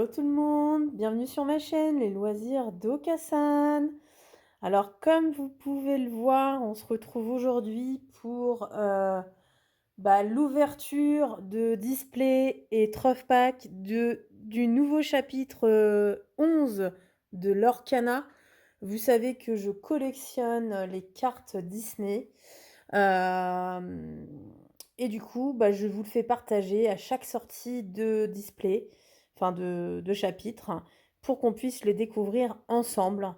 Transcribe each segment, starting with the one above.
Hello tout le monde, bienvenue sur ma chaîne Les Loisirs d'Okasan. Alors comme vous pouvez le voir, on se retrouve aujourd'hui pour l'ouverture de Display et Truff Pack du nouveau chapitre 11 de Lorcana. Vous savez que je collectionne les cartes Disney. Et du coup, je vous le fais partager à chaque sortie de display, enfin de chapitre, pour qu'on puisse les découvrir ensemble.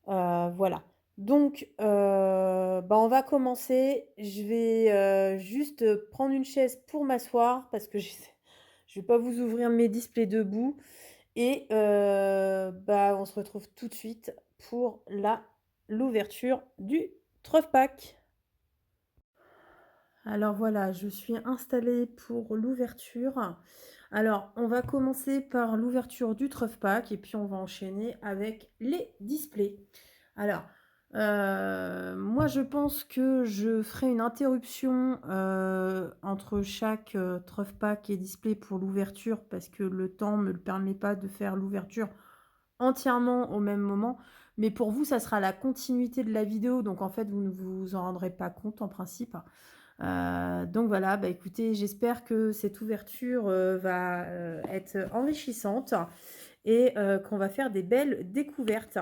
Voilà. Donc, on va commencer. Je vais juste prendre une chaise pour m'asseoir parce que je vais pas vous ouvrir mes displays debout. Et on se retrouve tout de suite pour l'ouverture du Truff Pack. Alors voilà, je suis installée pour l'ouverture. Alors, on va commencer par l'ouverture du Truff Pack et puis on va enchaîner avec les displays. Alors, moi je pense que je ferai une interruption entre chaque Truff Pack et display pour l'ouverture parce que le temps ne me le permet pas de faire l'ouverture entièrement au même moment. Mais pour vous, ça sera la continuité de la vidéo, donc en fait, vous ne vous en rendrez pas compte en principe. Donc voilà, écoutez, j'espère que cette ouverture va être enrichissante et qu'on va faire des belles découvertes.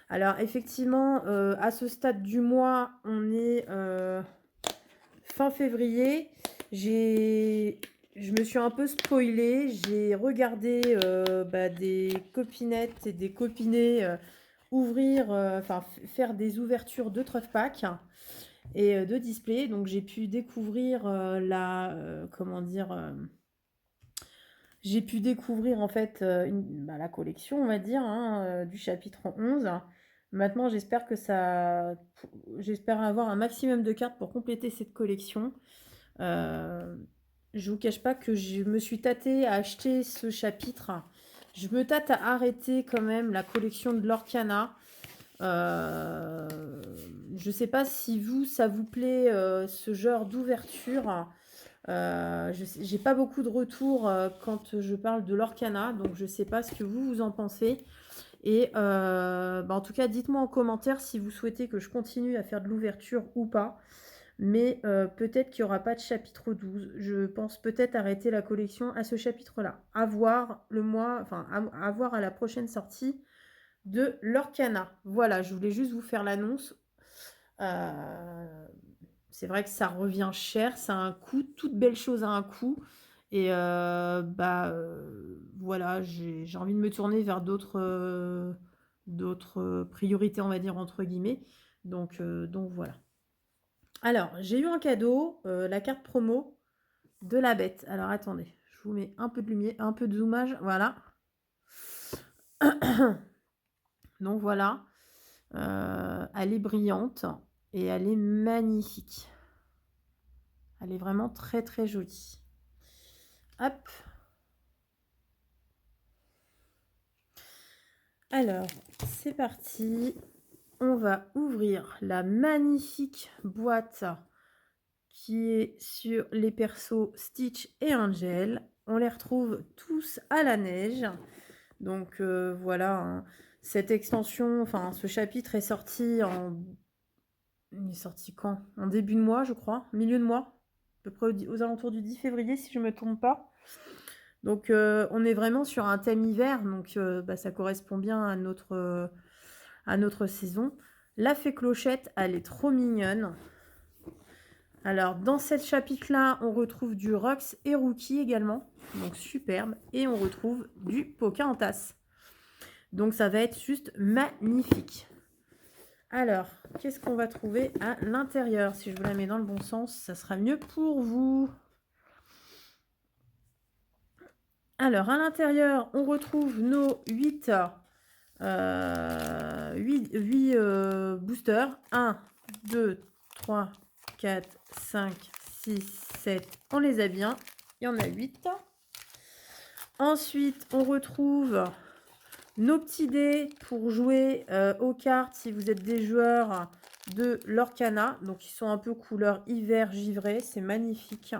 Alors effectivement, à ce stade du mois, on est fin février. Je me suis un peu spoilée. J'ai regardé des copinettes et des copinets faire des ouvertures de Truff Pack et de display. Donc j'ai pu découvrir j'ai pu découvrir en fait la collection, on va dire, du chapitre 11. Maintenant, j'espère avoir un maximum de cartes pour compléter cette collection. Je vous cache pas que je me suis tâtée à acheter ce chapitre. Je me tâte à arrêter quand même la collection de Lorcana. Je sais pas si ça vous plaît ce genre d'ouverture. J'ai pas beaucoup de retours quand je parle de Lorcana, donc je sais pas ce que vous en pensez. Et en tout cas, dites-moi en commentaire si vous souhaitez que je continue à faire de l'ouverture ou pas. Mais peut-être qu'il n'y aura pas de chapitre 12. Je pense peut-être arrêter la collection à ce chapitre-là. À voir à voir à la prochaine sortie de Lorcana. Voilà, je voulais juste vous faire l'annonce. C'est vrai que ça revient cher, ça a un coût, toute belle chose a un coût. Et voilà, j'ai envie de me tourner vers d'autres priorités, on va dire, entre guillemets. Donc voilà. Alors, j'ai eu un cadeau, la carte promo de la bête. Alors, attendez, je vous mets un peu de lumière, un peu de zoomage, voilà. Donc, voilà. Elle est brillante et elle est magnifique. Elle est vraiment très, très jolie. Hop. Alors, c'est parti. On va ouvrir la magnifique boîte qui est sur les persos Stitch et Angel. On les retrouve tous à la neige. Donc voilà, hein. Cette extension, enfin ce chapitre est sorti Il est sorti quand? En début de mois, je crois, milieu de mois, à peu près aux alentours du 10 février, si je ne me trompe pas. Donc on est vraiment sur un thème hiver, donc ça correspond bien à notre saison. La fée Clochette, elle est trop mignonne. Alors, dans ce chapitre-là, on retrouve du Rox et Rookie également. Donc, superbe. Et on retrouve du Pocahontas. Donc, ça va être juste magnifique. Alors, qu'est-ce qu'on va trouver à l'intérieur? Si je vous la mets dans le bon sens, ça sera mieux pour vous. Alors, à l'intérieur, on retrouve nos 8 boosters. 1, 2, 3, 4, 5, 6, 7. On les a bien. Il y en a 8. Ensuite, on retrouve nos petits dés pour jouer aux cartes si vous êtes des joueurs de Lorcana. Donc, ils sont un peu couleur hiver givré. C'est magnifique.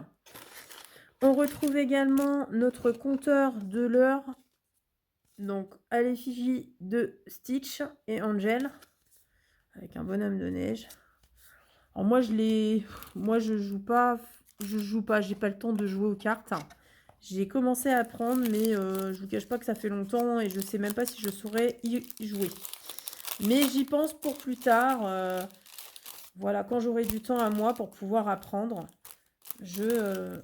On retrouve également notre compteur de l'heure Donc, à l'effigie de Stitch et Angel, avec un bonhomme de neige. Alors moi, je joue pas, j'ai pas le temps de jouer aux cartes. J'ai commencé à apprendre, mais je vous cache pas que ça fait longtemps et je sais même pas si je saurais y jouer. Mais j'y pense pour plus tard. Voilà, quand j'aurai du temps à moi pour pouvoir apprendre, je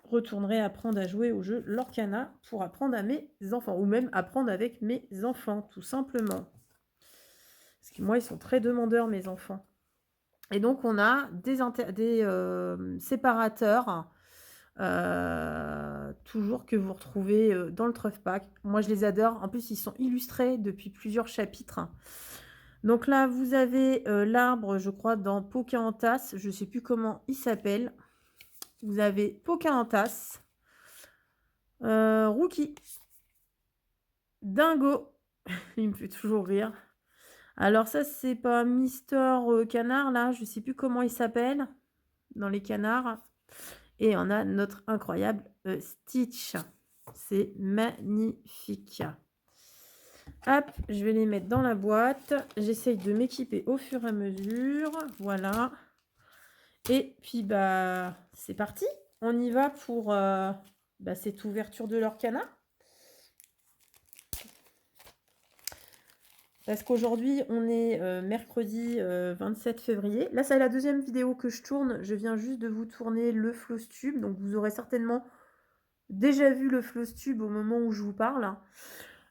retournerai apprendre à jouer au jeu Lorcana pour apprendre à mes enfants, ou même apprendre avec mes enfants, tout simplement. Parce que moi, ils sont très demandeurs, mes enfants. Et donc, on a des séparateurs, toujours que vous retrouvez dans le Truff Pack. Moi, je les adore. En plus, ils sont illustrés depuis plusieurs chapitres. Donc là, vous avez l'arbre, je crois, dans Pocahontas. Je ne sais plus comment il s'appelle. Vous avez Pocahontas, Rookie, Dingo. Il me fait toujours rire. Alors ça, c'est pas Mister Canard, là. Je ne sais plus comment il s'appelle dans les canards. Et on a notre incroyable Stitch. C'est magnifique. Hop, je vais les mettre dans la boîte. J'essaye de m'équiper au fur et à mesure. Voilà. Et puis, bah, c'est parti. On y va pour cette ouverture de l'Orcana. Parce qu'aujourd'hui, on est mercredi 27 février. Là, c'est la deuxième vidéo que je tourne. Je viens juste de vous tourner le Flosstube. Donc, vous aurez certainement déjà vu le Flosstube au moment où je vous parle.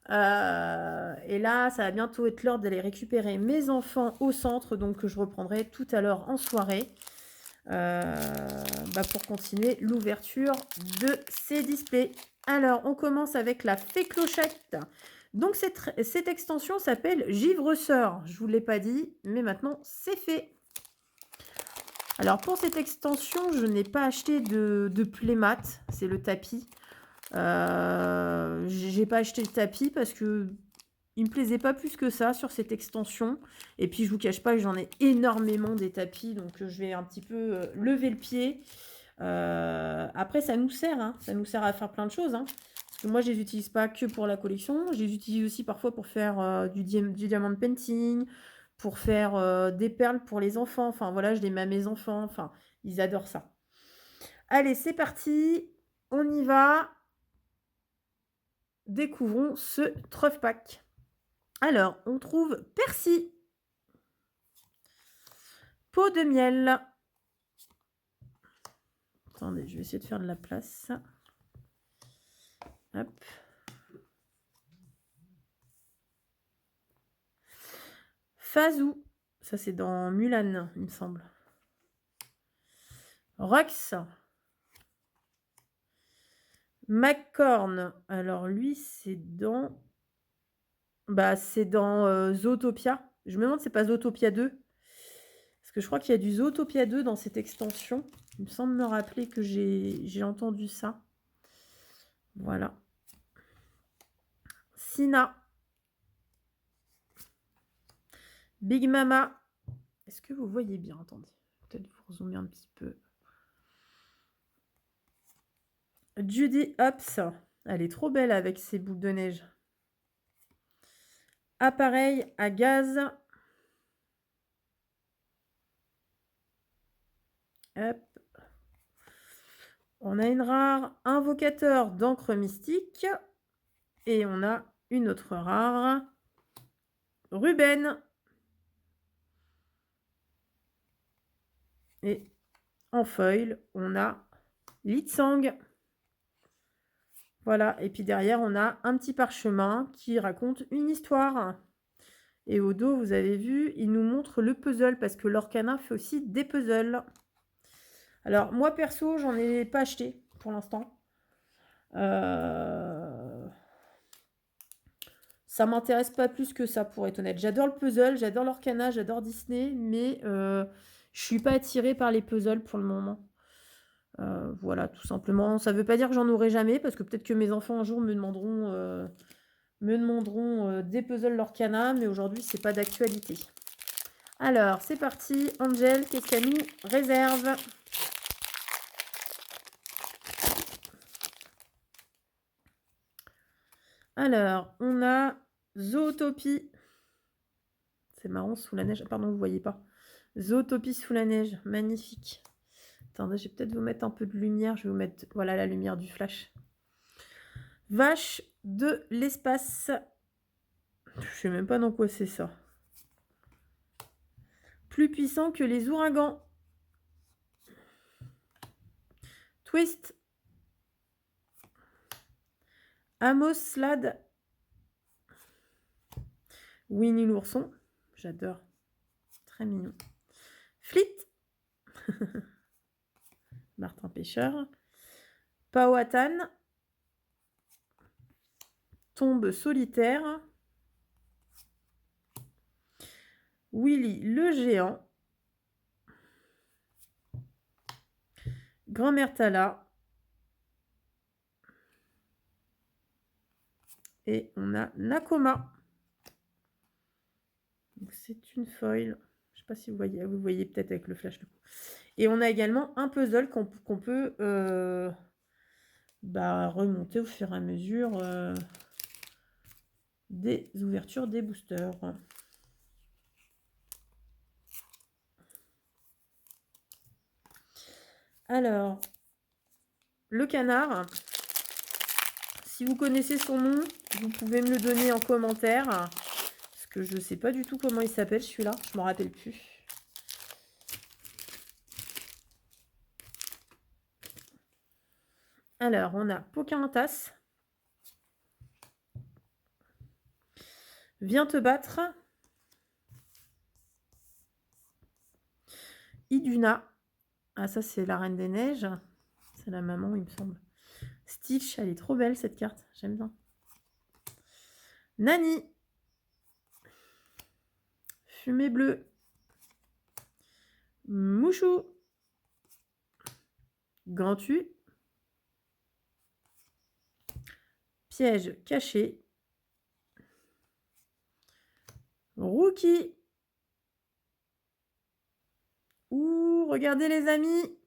Et là, ça va bientôt être l'heure d'aller récupérer mes enfants au centre. Donc, je reprendrai tout à l'heure en soirée. Pour continuer l'ouverture de ces displays. Alors, on commence avec la Fée Clochette. Donc, cette extension s'appelle Givre-Sœur. Je ne vous l'ai pas dit, mais maintenant, c'est fait. Alors, pour cette extension, je n'ai pas acheté de playmat. C'est le tapis. J'ai pas acheté le tapis parce que il me plaisait pas plus que ça sur cette extension. Et puis, je vous cache pas que j'en ai énormément des tapis. Donc, je vais un petit peu lever le pied. Après, ça nous sert. Hein, ça nous sert à faire plein de choses. Hein, parce que moi, je les utilise pas que pour la collection. Je les utilise aussi parfois pour faire du diamond painting, pour faire des perles pour les enfants. Enfin, voilà, je les mets à mes enfants. Enfin, ils adorent ça. Allez, c'est parti. On y va. Découvrons ce Truff Pack. Alors, on trouve Percy. Pot de miel. Attendez, je vais essayer de faire de la place. Hop. Fazou. Ça, c'est dans Mulan, il me semble. Rox. McCorn. Alors, lui, c'est dans... c'est dans Zootopia. Je me demande si c'est pas Zootopia 2. Parce que je crois qu'il y a du Zootopia 2 dans cette extension. Il me semble me rappeler que j'ai entendu ça. Voilà. Sina. Big Mama. Est-ce que vous voyez bien? Attendez. Peut-être vous zoomer un petit peu. Judy Hopps. Elle est trop belle avec ses boucles de neige. Appareil à gaz. Hop. On a une rare invocateur d'encre mystique. Et on a une autre rare. Ruben. Et en foil, on a Litsang. Voilà. Et puis derrière, on a un petit parchemin qui raconte une histoire. Et au dos, vous avez vu, il nous montre le puzzle parce que l'Orcana fait aussi des puzzles. Alors, moi, perso, j'en ai pas acheté pour l'instant. Ça m'intéresse pas plus que ça, pour être honnête. J'adore le puzzle, j'adore l'Orcana, j'adore Disney, mais je suis pas attirée par les puzzles pour le moment. Voilà, tout simplement. Ça veut pas dire que j'en aurai jamais, parce que peut-être que mes enfants un jour me demanderont des puzzles Lorcana, mais aujourd'hui, c'est pas d'actualité. Alors, c'est parti. Angel, qu'est-ce qu'elle nous réserve? Alors, on a Zootopie. C'est marrant, sous la neige. Pardon, vous ne voyez pas. Zootopie sous la neige, magnifique. Attendez, je vais peut-être vous mettre un peu de lumière. Je vais vous mettre, voilà, la lumière du flash. Vache de l'espace. Je sais même pas dans quoi c'est ça. Plus puissant que les ouragans. Twist. Amos Slade. Winnie l'ourson. J'adore. Très mignon. Flit. Martin Pêcheur. Powhatan. Tombe solitaire. Willy le géant. Grand-mère Tala. Et on a Nakoma. C'est une foil. Je ne sais pas si vous voyez peut-être avec le flash. Et on a également un puzzle qu'on peut remonter au fur et à mesure des ouvertures des boosters. Alors, le canard, si vous connaissez son nom, vous pouvez me le donner en commentaire. Parce que je ne sais pas du tout comment il s'appelle celui-là. Je ne m'en rappelle plus. Alors, on a Pocahontas. Viens te battre. Iduna. Ah, ça, c'est la Reine des Neiges. C'est la maman, il me semble. Stitch, elle est trop belle, cette carte. J'aime bien. Nani. Fumée bleue. Mouchou. Gantu. Piège caché. Rookie. Ouh, regardez les amis.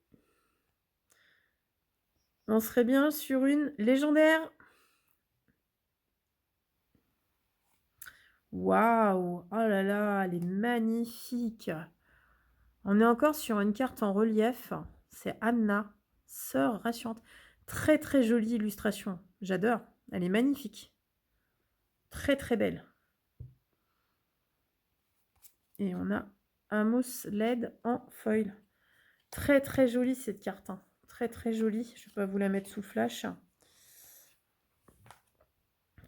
On serait bien sur une légendaire. Waouh. Oh là là, elle est magnifique. On est encore sur une carte en relief. C'est Anna, sœur rassurante. Très très jolie illustration. J'adore. Elle est magnifique. Très très belle. Et on a Amos LED en foil. Très très jolie cette carte. Hein. Très très jolie. Je ne vais pas vous la mettre sous flash.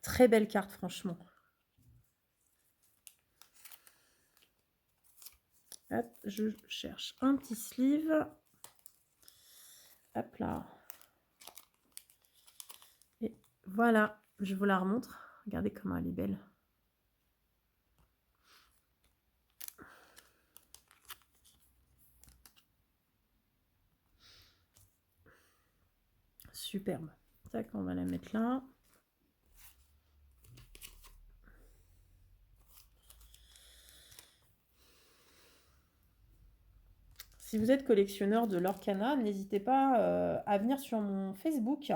Très belle carte franchement. Hop, je cherche un petit sleeve. Hop là. Et voilà, je vous la remontre. Regardez comment elle est belle. Superbe. Tac, on va la mettre là. Si vous êtes collectionneur de Lorcana, n'hésitez pas à venir sur mon Facebook.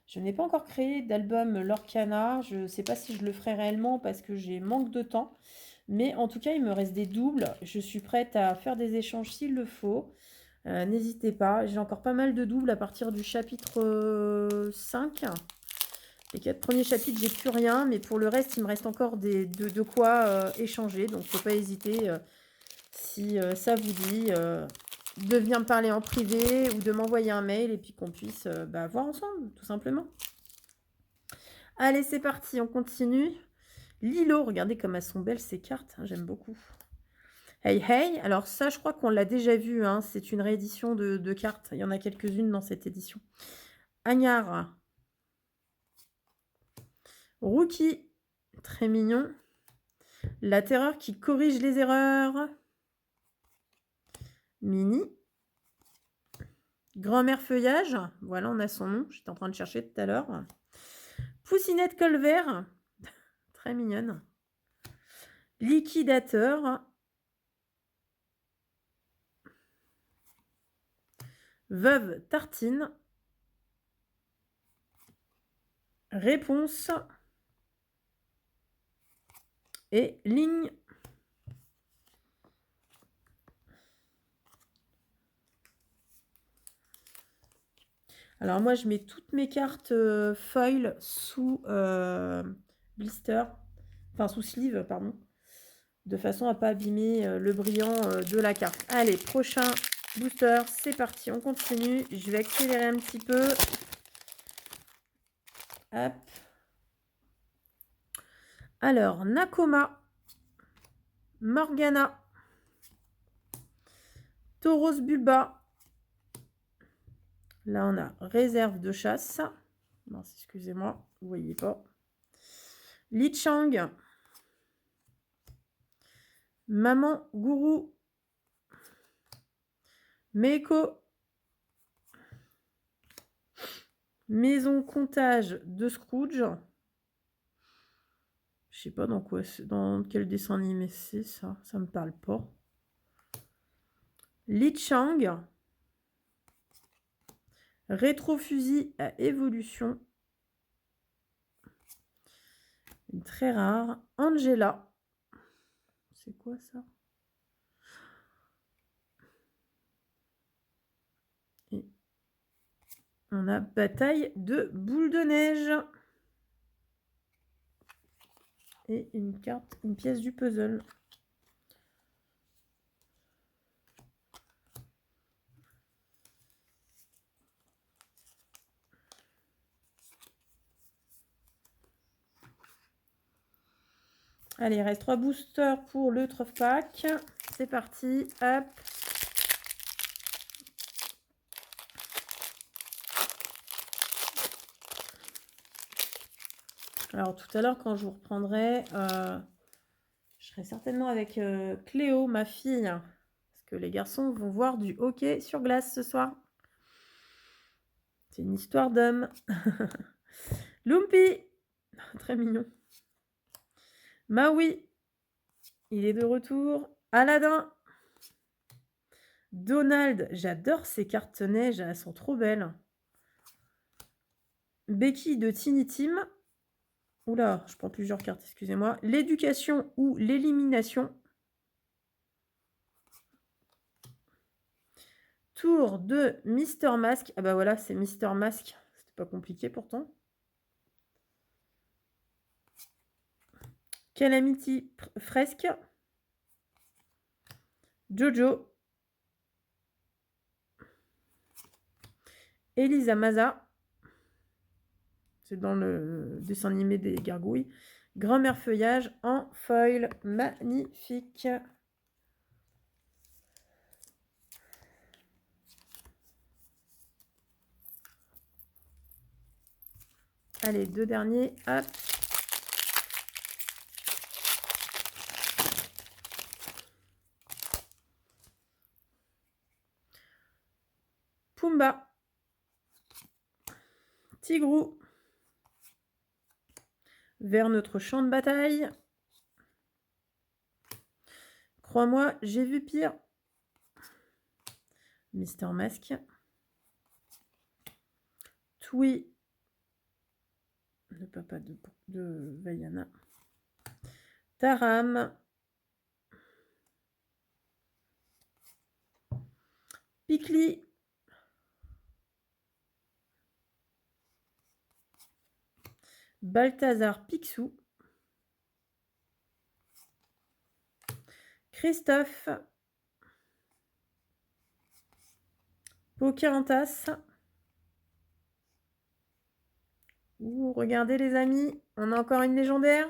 Je n'ai pas encore créé d'album Lorcana. Je ne sais pas si je le ferai réellement parce que j'ai manque de temps. Mais en tout cas, il me reste des doubles. Je suis prête à faire des échanges s'il le faut. N'hésitez pas. J'ai encore pas mal de doubles à partir du chapitre 5. Les 4 premiers chapitres, j'ai plus rien. Mais pour le reste, il me reste encore de quoi échanger. Donc, il ne faut pas hésiter si ça vous dit de venir me parler en privé ou de m'envoyer un mail et puis qu'on puisse voir ensemble, tout simplement. Allez, c'est parti, on continue. Lilo, regardez comme elles sont belles ces cartes, hein, j'aime beaucoup. Hey Hey, alors ça je crois qu'on l'a déjà vu, hein, c'est une réédition de cartes, il y en a quelques-unes dans cette édition. Agnard. Rookie, très mignon. La terreur qui corrige les erreurs. Mini. Grand-mère feuillage, voilà, on a son nom, j'étais en train de chercher tout à l'heure. Poussinette colvert, très mignonne. Liquidateur. Veuve tartine. Réponse. et ligne. Alors moi, je mets toutes mes cartes foil sous blister, enfin sous sleeve, pardon, de façon à pas abîmer le brillant de la carte. Allez, prochain booster, c'est parti, on continue. Je vais accélérer un petit peu. Hop. Alors, Nakoma, Morgana, Tauros Bulba. Là, on a réserve de chasse. Non, excusez-moi, vous voyez pas. Lichang, Maman Gourou, Meiko, Maison Comptage de Scrooge. Je sais pas dans quel dessin animé c'est ça. Ça me parle pas. Lichang, Rétrofusil à évolution. Une très rare. Angela. C'est quoi ça? Et on a Bataille de Boule de Neige. Et une carte, une pièce du puzzle. Allez, il reste 3 boosters pour le Truff Pack. C'est parti. Hop. Alors, tout à l'heure, quand je vous reprendrai, je serai certainement avec Cléo, ma fille. Parce que les garçons vont voir du hockey sur glace ce soir. C'est une histoire d'homme. Lumpy. Très mignon. Maui. Il est de retour. Aladdin. Donald. J'adore ces cartes neige. Elles sont trop belles. Becky de Tiny Team. Oula, je prends plusieurs cartes, excusez-moi. L'éducation ou l'élimination. Tour de Mister Mask. Ah bah voilà, c'est Mister Mask. C'était pas compliqué pourtant. Calamity Fresque. Jojo. Elisa Maza. C'est dans le dessin animé des gargouilles. Grand-mère feuillage en foil. Magnifique. Allez, 2 derniers. Hop. Pumba. Tigrou. Vers notre champ de bataille. Crois-moi, j'ai vu pire. Mister Mask. Tui. Le papa de Vaiana. Taram. Pikli. Balthazar Picsou. Christophe. Pocahontas. Ouh, regardez les amis, on a encore une légendaire.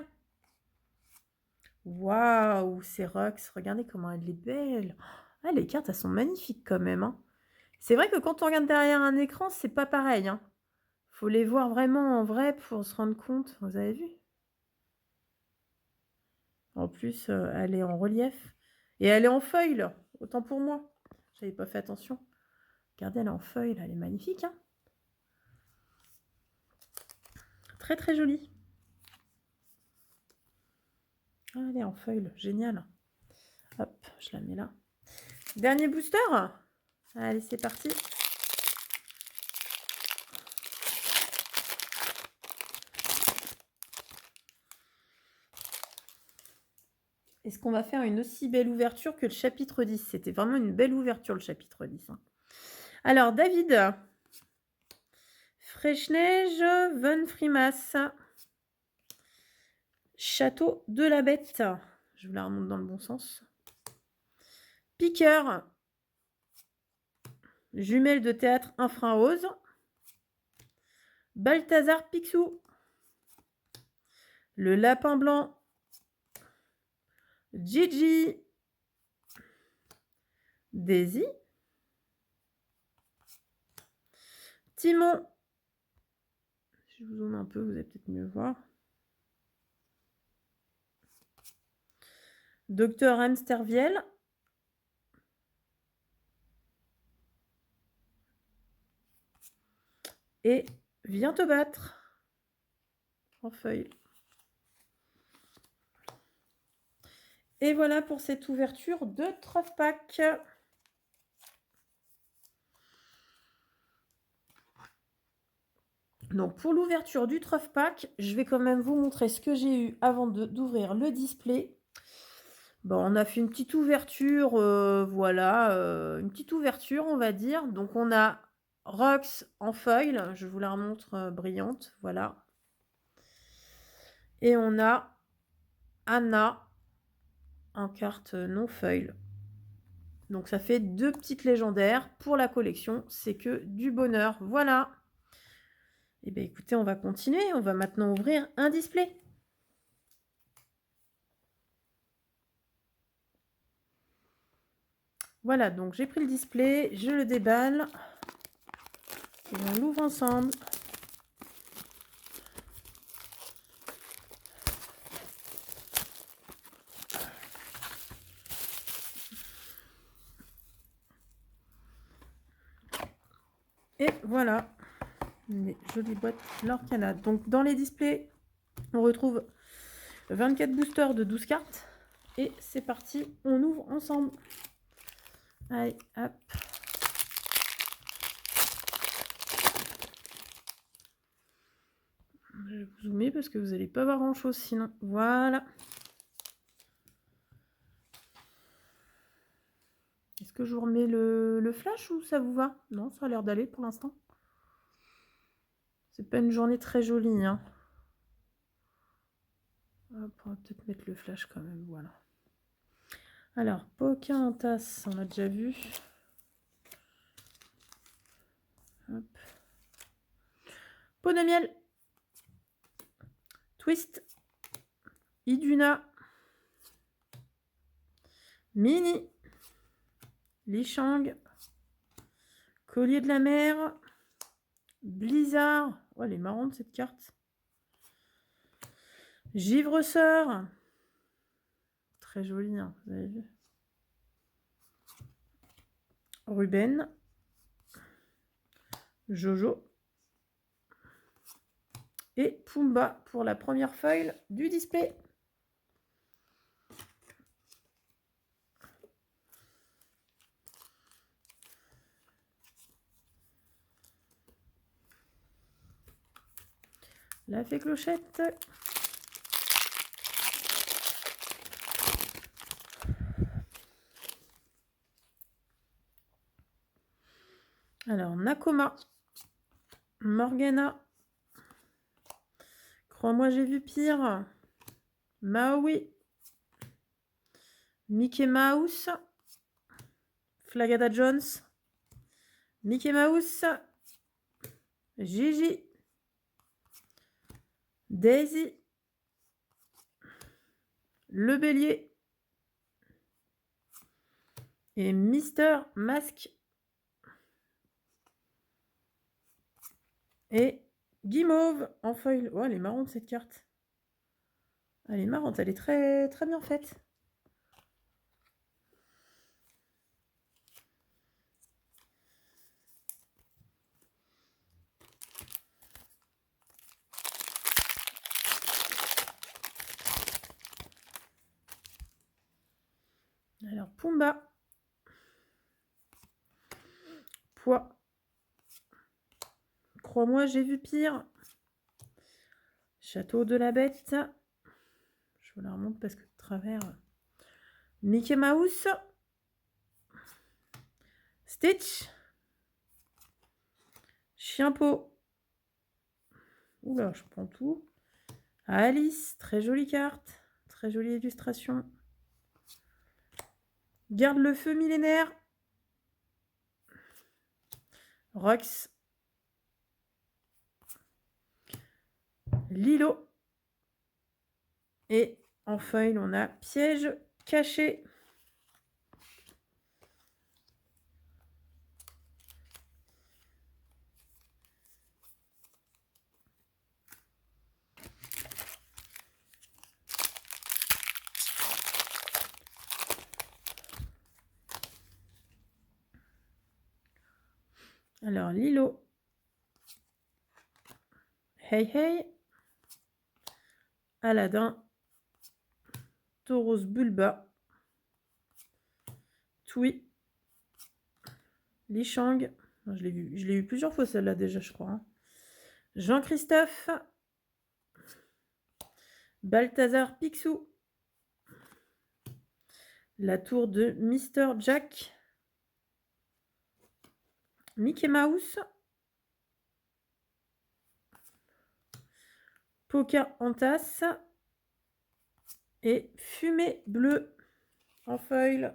Waouh, c'est Rox. Regardez comment elle est belle. Ah, les cartes, elles sont magnifiques quand même. Hein. C'est vrai que quand on regarde derrière un écran, c'est pas pareil. Hein. Faut les voir vraiment en vrai pour se rendre compte. Vous avez vu? En plus, elle est en relief. Et elle est en feuille, autant pour moi. J'avais pas fait attention. Regardez, elle est en feuille, elle est magnifique. Hein. Très très jolie. Ah, elle est en feuille, génial. Hop, je la mets là. Dernier booster. Allez, c'est parti. Est-ce qu'on va faire une aussi belle ouverture que le chapitre 10? C'était vraiment une belle ouverture, le chapitre 10, hein. Alors, David. Fraîche-Neige, Von Frimas. Château de la Bête. Je vous la remonte dans le bon sens. Piqueur. Jumelle de théâtre infrarose. Balthazar Picsou. Le lapin blanc. Gigi. Daisy. Timon. Je vous zoome un peu, vous allez peut-être mieux voir. Docteur Hamstervielle. Et Viens te battre. En feuille. Et voilà pour cette ouverture de Truff Pack. Donc pour l'ouverture du Truff Pack, je vais quand même vous montrer ce que j'ai eu avant d'ouvrir le display. Bon, on a fait une petite ouverture, voilà, une petite ouverture, on va dire. Donc on a Rox en feuille, je vous la remontre brillante, voilà. Et on a Anna en carte non feuille. Donc ça fait 2 petites légendaires pour la collection, c'est que du bonheur, voilà. Et bien écoutez, on va continuer, on va maintenant ouvrir un display. Voilà, donc j'ai pris le display, je le déballe et on l'ouvre ensemble. Et voilà, les jolies boîtes Lorcana. Donc dans les displays, on retrouve 24 boosters de 12 cartes. Et c'est parti, on ouvre ensemble. Allez, hop. Je vais vous zoomer parce que vous n'allez pas voir grand chose sinon. Voilà. Est-ce que je vous remets le flash ou ça vous va? Non, ça a l'air d'aller pour l'instant. C'est pas une journée très jolie, hein. Hop, on va peut-être mettre le flash quand même, voilà. Alors, Pocahontas, on a déjà vu. Hop. Peau de miel. Twist. Iduna. Mini. Lichang. Collier de la mer. Blizzard. Oh, elle est marrante cette carte. Givre-sœur. Très jolie, hein, vous avez vu. Ruben. Jojo. Et Pumba pour la première feuille du display. La fée clochette. Alors, Nakoma. Morgana. Crois-moi, j'ai vu pire. Maui. Mickey Mouse. Flagada Jones. Mickey Mouse. Gigi. Daisy. Le bélier. Et Mister Mask. Et Guimauve en feuille. Oh, elle est marrante cette carte. Elle est marrante, elle est très, très bien faite. Alors, Pumba. Poids. Crois-moi, j'ai vu pire. Château de la Bête. Je vous la remonte parce que de travers, Mickey Mouse. Stitch. Chien pot. Oula, je prends tout. Alice, très jolie carte. Très jolie illustration. Garde le feu millénaire. Rox. Lilo. Et en feuille, on a piège caché. Alors, Lilo. Hey Hey. Aladdin. Tauros Bulba. Tui. Li Shang. Je l'ai eu plusieurs fois celle-là déjà, je crois. Jean-Christophe. Balthazar Picsou. La tour de Mr. Jack. Mickey Mouse. Pocahontas. Et Fumée bleue en feuille.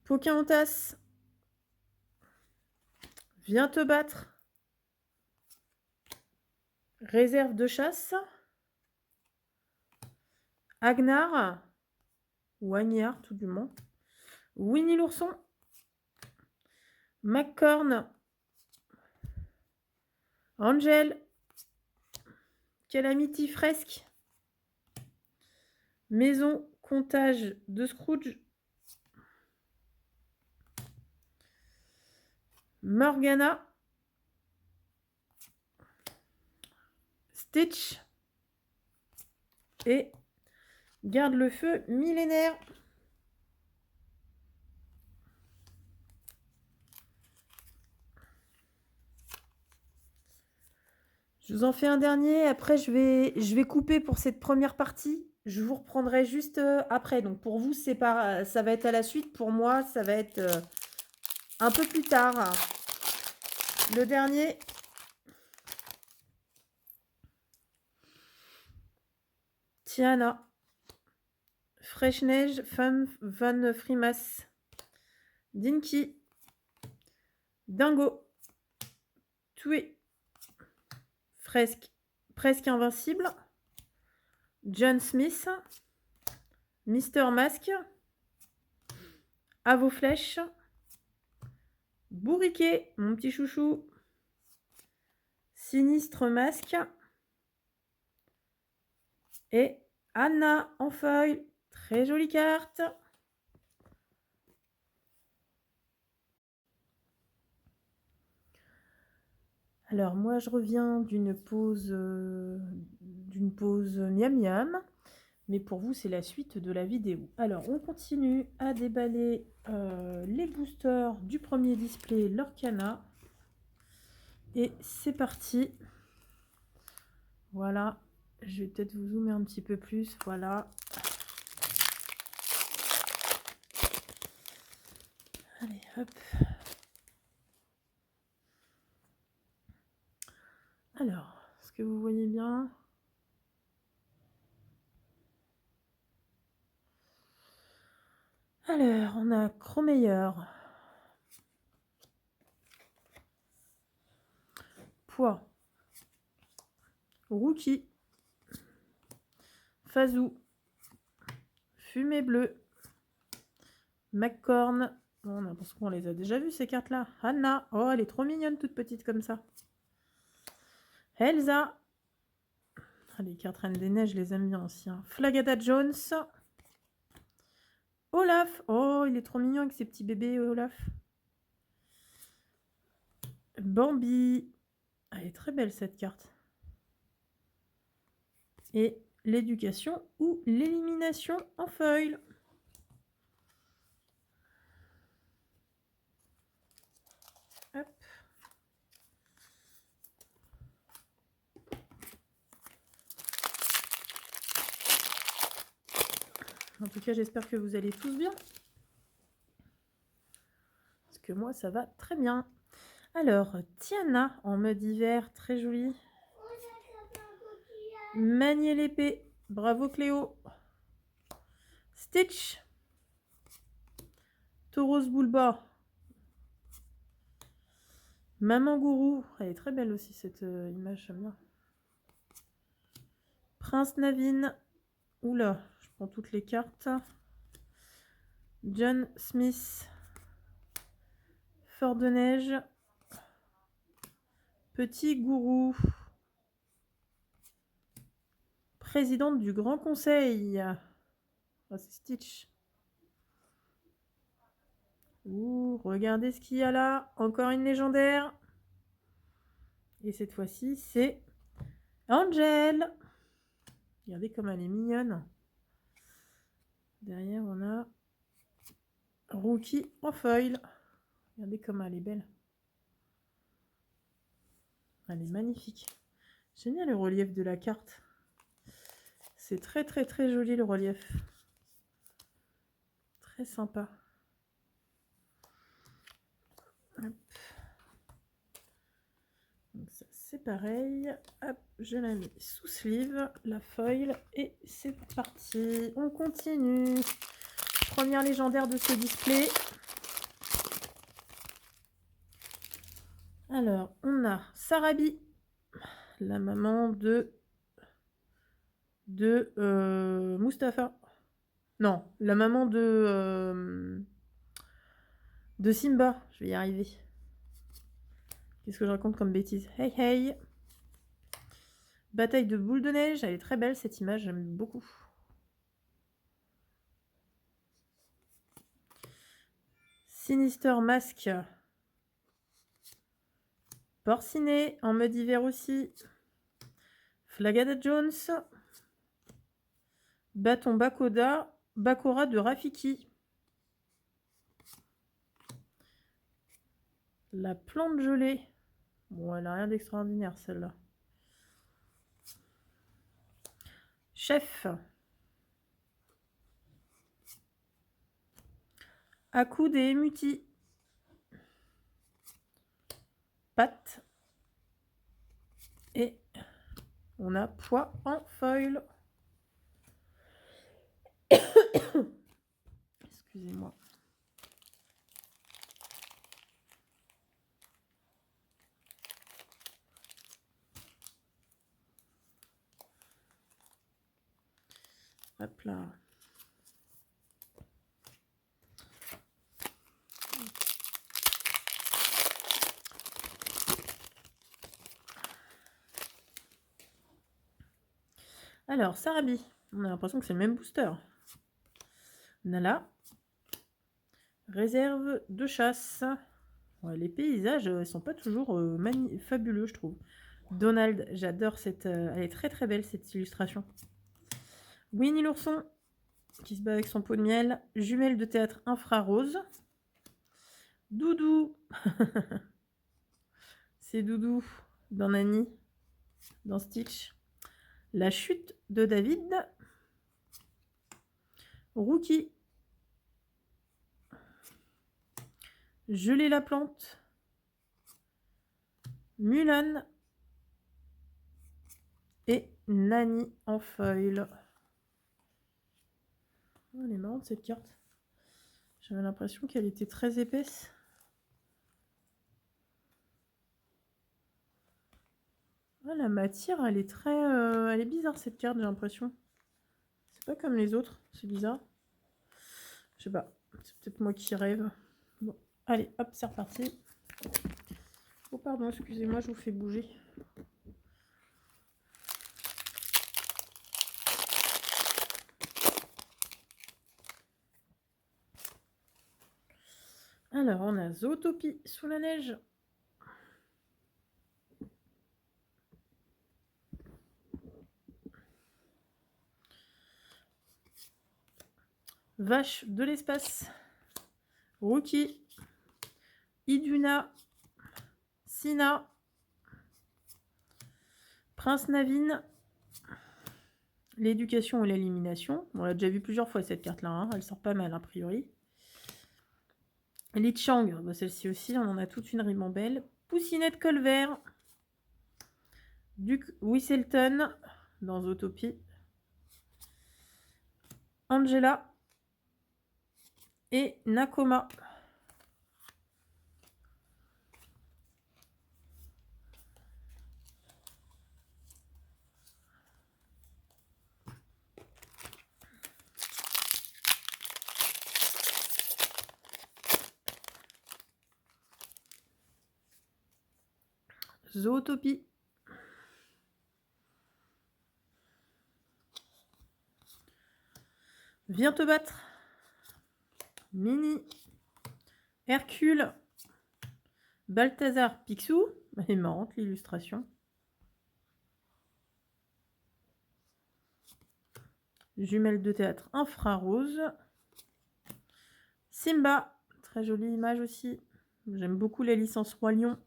Pocahontas. Viens te battre. Réserve de chasse. Agnar. Ou Agnard, tout du moins. Winnie l'ourson. McCorn. Angel. Calamity Fresque. Maison comptage de Scrooge. Morgana. Stitch. Et garde le feu millénaire. Je vous en fais un dernier. Après, je vais couper pour cette première partie. Je vous reprendrai juste après. Donc, pour vous, ça va être à la suite. Pour moi, ça va être un peu plus tard. Le dernier. Tiana. Fresh Neige, Van Frimas. Dinky. Dingo. Tué. Presque invincible. John Smith. Mister Mask. À vos flèches. Bourriquet, mon petit chouchou. Sinistre Masque. Et Anna en feuille. Très jolie carte. Alors moi je reviens d'une pause miam miam. Mais pour vous c'est la suite de la vidéo. Alors on continue à déballer les boosters du premier display Lorcana. Et c'est parti. Voilà. Je vais peut-être vous zoomer un petit peu plus. Voilà. Allez, hop. Alors, est-ce que vous voyez bien? Alors, on a Chromeyer. Poids. Rookie. Fazou. Fumée bleue. McCorn. Bon, on a l'impression qu'on les a déjà vues ces cartes-là. Anna. Oh, elle est trop mignonne, toute petite comme ça. Elsa. Ah, les cartes Reines des Neiges, je les aime bien aussi. Hein. Flagada Jones. Olaf. Oh, il est trop mignon avec ses petits bébés, Olaf. Bambi. Elle est très belle cette carte. Et l'éducation ou l'élimination en foil. Hop. En tout cas, j'espère que vous allez tous bien. Parce que moi, ça va très bien. Alors, Tiana en mode hiver, très jolie. Manier l'épée, bravo Cléo. Stitch. Tauros Bulba. Maman Gourou. Elle est très belle aussi cette image, j'aime bien. Prince Navin. Oula, je prends toutes les cartes. John Smith. Fort de neige. Petit Gourou. Présidente du Grand Conseil. Oh, c'est Stitch. Ouh, regardez ce qu'il y a là. Encore une légendaire. Et cette fois-ci, c'est Angel. Regardez comme elle est mignonne. Derrière, on a Rookie en foil. Regardez comme elle est belle. Elle est magnifique. J'aime bien le relief de la carte. C'est très très très joli le relief. Très sympa. Hop. Donc ça c'est pareil. Hop, je la mets sous sleeve, la foil, et c'est parti. On continue. Première légendaire de ce display. Alors, on a Sarabi, la maman de Mustapha. Non, la maman de Simba. Je vais y arriver. Qu'est-ce que je raconte comme bêtise? Hey hey. Bataille de boules de neige. Elle est très belle cette image, j'aime beaucoup. Sinister Mask. Porcinet en mode hiver aussi. Flagada Jones. Bâton Bakora de Rafiki. La plante gelée. Bon, elle n'a rien d'extraordinaire celle-là. Chef. Accoud et émuti. Pâte. Et on a poids en foil. Excusez-moi. Hop là. Alors, Sarabi. On a l'impression que c'est le même booster. Nala. Réserve de chasse. Ouais, les paysages, ils sont pas toujours fabuleux, je trouve. Donald, j'adore cette... elle est très très belle, cette illustration. Winnie l'ourson, qui se bat avec son pot de miel. Jumelle de théâtre infrarose. Doudou. C'est Doudou dans Nani, dans Stitch. La chute de David. Rookie. Geler la plante. Mulan. Et Nani en foil. Oh, elle est marrante cette carte. J'avais l'impression qu'elle était très épaisse. Ah, la matière, elle est très... elle est bizarre cette carte, j'ai l'impression. C'est pas comme les autres, c'est bizarre. Je sais pas, c'est peut-être moi qui rêve. Bon, allez, hop, c'est reparti. Oh pardon, excusez-moi, je vous fais bouger. Alors, on a Zootopie sous la neige. Vache de l'espace. Rookie. Iduna. Sina. Prince Navin. L'éducation et l'élimination. On l'a déjà vu plusieurs fois cette carte-là. Hein. Elle sort pas mal a priori. Li Chang. Bah, celle-ci aussi, on en a toute une ribambelle. Poussinette Colvert. Duke Whistleton dans Zootopie. Angela. Et Nakoma. Zootopie. Viens te battre. Mini. Hercule. Balthazar Picsou. Elle est marrante l'illustration. Jumelle de théâtre infrarose. Simba. Très jolie image aussi. J'aime beaucoup la licence Roi Lion.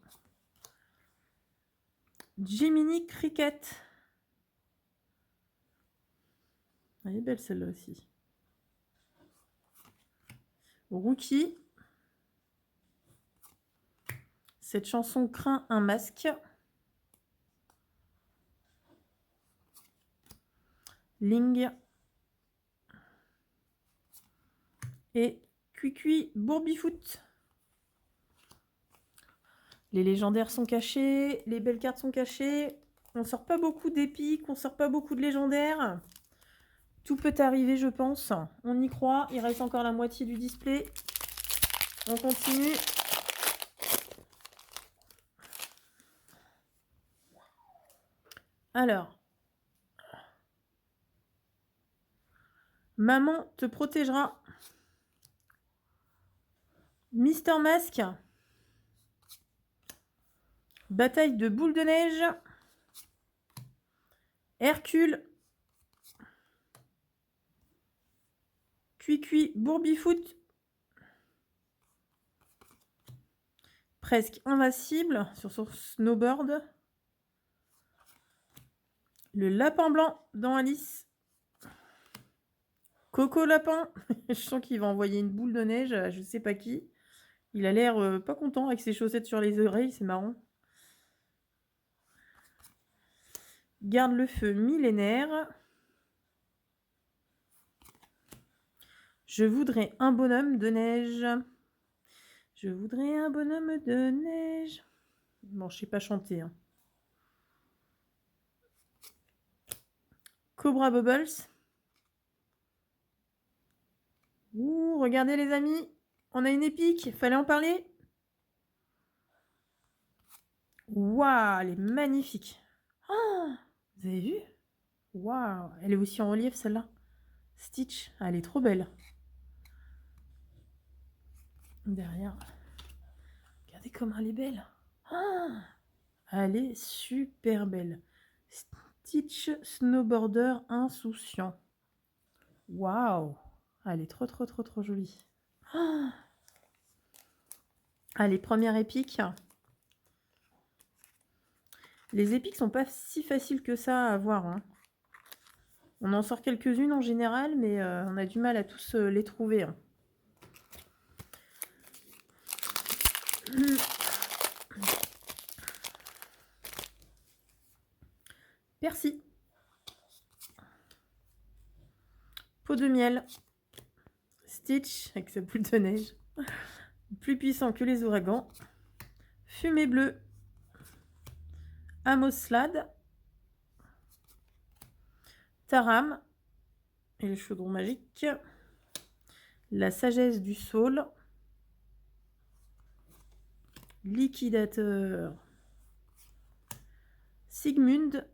Jiminy Cricket. Elle est belle celle-là aussi. Rookie. Cette chanson craint un masque. Ling. Et Cuicui Bourbifoot. Les légendaires sont cachés. Les belles cartes sont cachées. On sort pas beaucoup d'épiques. On sort pas beaucoup de légendaires. Tout peut arriver, je pense. On y croit. Il reste encore la moitié du display. On continue. Alors. Maman te protégera. Mister Mask. Bataille de boules de neige. Hercule. Cuicui Bourbifoot. Presque invincible sur son snowboard. Le lapin blanc dans Alice. Coco Lapin. Je sens qu'il va envoyer une boule de neige à je sais pas qui. Il a l'air pas content avec ses chaussettes sur les oreilles, c'est marrant. Garde le feu millénaire. Je voudrais un bonhomme de neige. Je voudrais un bonhomme de neige. Bon, je sais pas chanter. Hein. Cobra Bubbles. Ouh, regardez les amis. On a une épique. Fallait en parler. Waouh, elle est magnifique. Oh, vous avez vu? Waouh, elle est aussi en relief celle-là. Stitch, elle est trop belle. Derrière. Regardez comment elle est belle. Oh, elle est super belle. Stitch Snowboarder insouciant. Waouh, elle est trop jolie. Oh, allez, première épique. Les épiques sont pas si faciles que ça à avoir. Hein. On en sort quelques-unes en général, mais on a du mal à tous les trouver. Hein. Percy. Peau de miel. Stitch avec sa boule de neige. Plus puissant que les ouragans. Fumée bleue. Amoslad. Taram. Et le chaudron magique. La sagesse du saule. Liquidateur. Sigmund.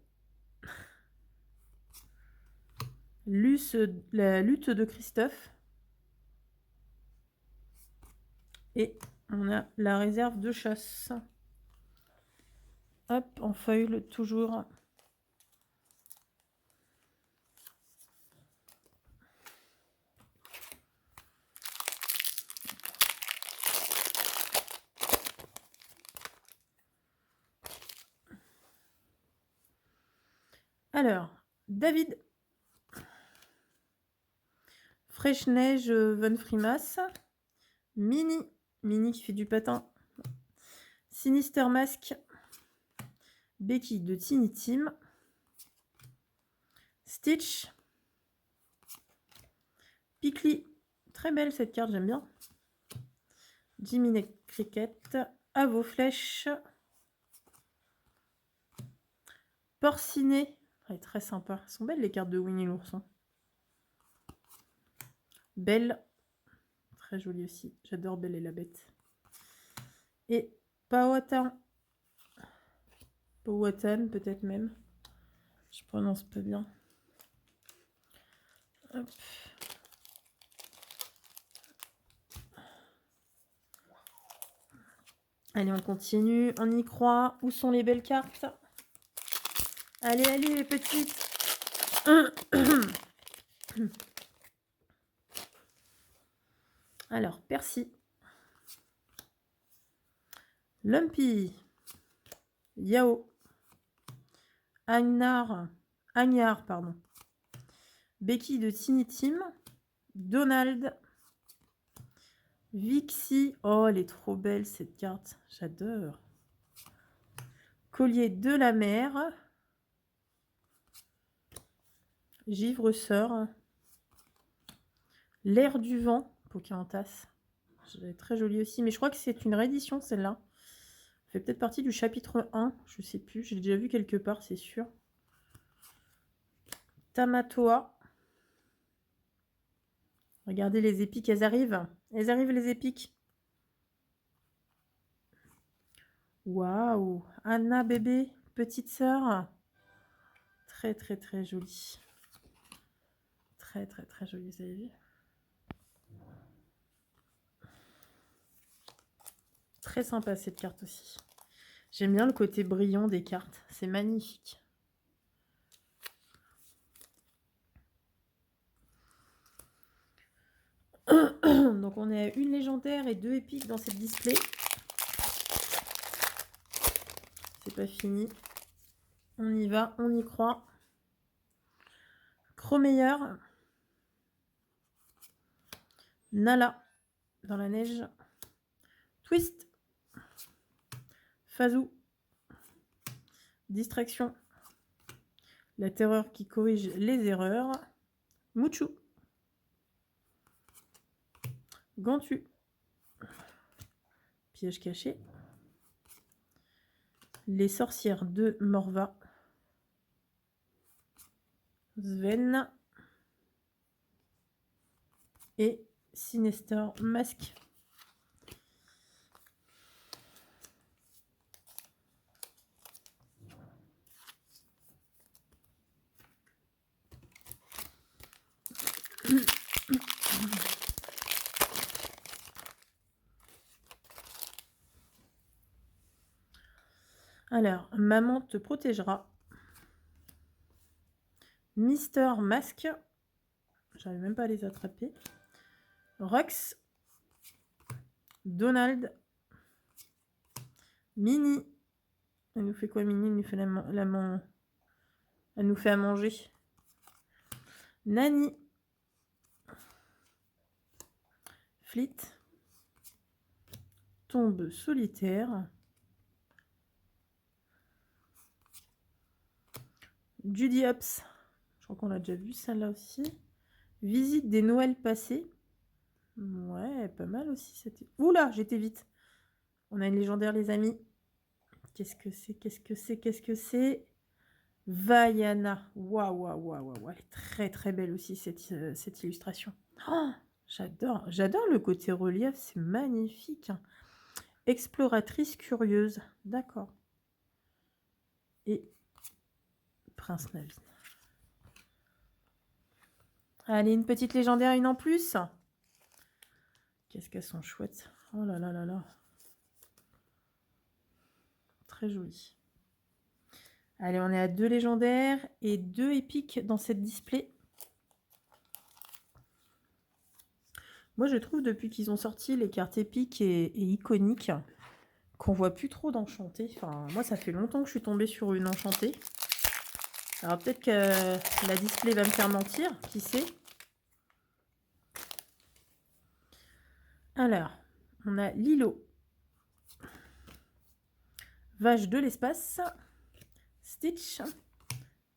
La lutte de Christophe. Et on a la réserve de chasse. Hop, en feuille toujours. Alors, David. Fraîche Neige Von Frimas. Mini. Mini qui fait du patin. Sinister Mask. Becky de Tiny Team. Stitch. Picli. Très belle cette carte, j'aime bien. Jiminy Cricket. À vos flèches. Porcinet. Ouais, très sympa. Elles sont belles les cartes de Winnie l'ourson. Belle. Très jolie aussi. J'adore Belle et la Bête. Et Powhatan. Powhatan peut-être même. Je prononce pas bien. Hop. Allez, on continue. On y croit. Où sont les belles cartes? Allez, allez, les petites. Alors, Percy. Lumpy. Yao. Agnard, pardon. Becky de Tiny Team. Donald. Vixie. Oh, elle est trop belle cette carte. J'adore. Collier de la mer. Givre sœur. L'air du vent. Pocahontas. Très jolie aussi. Mais je crois que c'est une réédition celle-là. Fait peut-être partie du chapitre 1. Je sais plus. J'ai déjà vu quelque part, c'est sûr. Tamatoa. Regardez les épiques, elles arrivent. Elles arrivent les épiques. Waouh. Anna bébé, petite sœur. Très très très jolie. Très très très jolie, vous avez vu. Très sympa cette carte aussi. J'aime bien le côté brillant des cartes. C'est magnifique. Donc on est à une légendaire et 2 épiques dans cette display. C'est pas fini. On y va, on y croit. Cromeyer. Nala dans la neige. Twist. Fazou. Distraction. La terreur qui corrige les erreurs. Mouchou. Gantu. Piège caché. Les sorcières de Morva. Sven. Et Sinister Mask. Alors, maman te protégera. Mister Mask. J'arrive même pas à les attraper. Rox. Donald. Minnie. Elle nous fait quoi, Minnie? Elle nous fait elle nous fait à manger. Nani. Fleet. Tombe solitaire. Judy Hopps. Je crois qu'on l'a déjà vu celle-là aussi. Visite des Noëls passés. Ouais, pas mal aussi. C'était. Oula, j'étais vite. On a une légendaire, les amis. Qu'est-ce que c'est? Qu'est-ce que c'est? Qu'est-ce que c'est? Vaiana. Waouh, waouh, waouh, waouh. Elle est très très belle aussi cette illustration. Oh, j'adore. J'adore le côté relief. C'est magnifique. Exploratrice curieuse. D'accord. Et Prince Navin. Allez, une petite légendaire, une en plus. Qu'est-ce qu'elles sont chouettes. Oh là là là là. Très joli. Allez, on est à 2 légendaires et 2 épiques dans cette display. Moi, je trouve depuis qu'ils ont sorti les cartes épiques et iconiques qu'on voit plus trop d'enchantées. Enfin, moi, ça fait longtemps que je suis tombée sur une enchantée. Alors peut-être que la display va me faire mentir, qui sait. Alors, on a Lilo, Vache de l'espace, Stitch,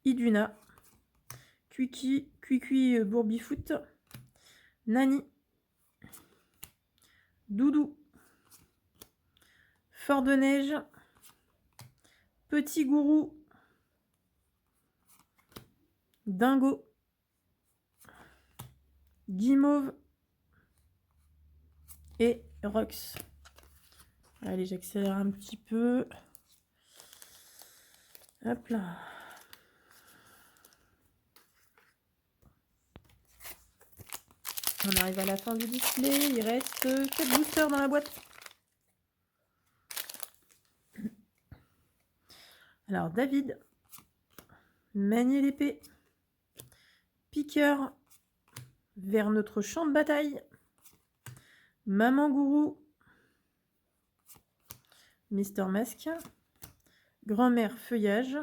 Iduna, Cuicui Bourbifoot, Nani, Doudou, Fort de Neige, Petit Gourou, Dingo, Guimauve et Rox. Allez, j'accélère un petit peu. Hop là. On arrive à la fin du display. Il reste 4 boosters dans la boîte. Alors, David, manier l'épée, Piqueur, vers notre champ de bataille, Maman Gourou, Mister Masque, Grand-mère Feuillage,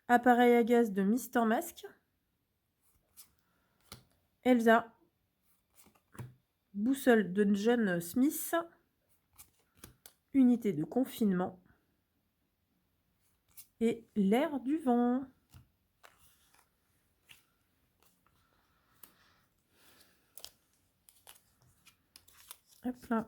appareil à gaz de Mister Masque, Elsa, boussole de John Smith, unité de confinement et l'air du vent. Hop là.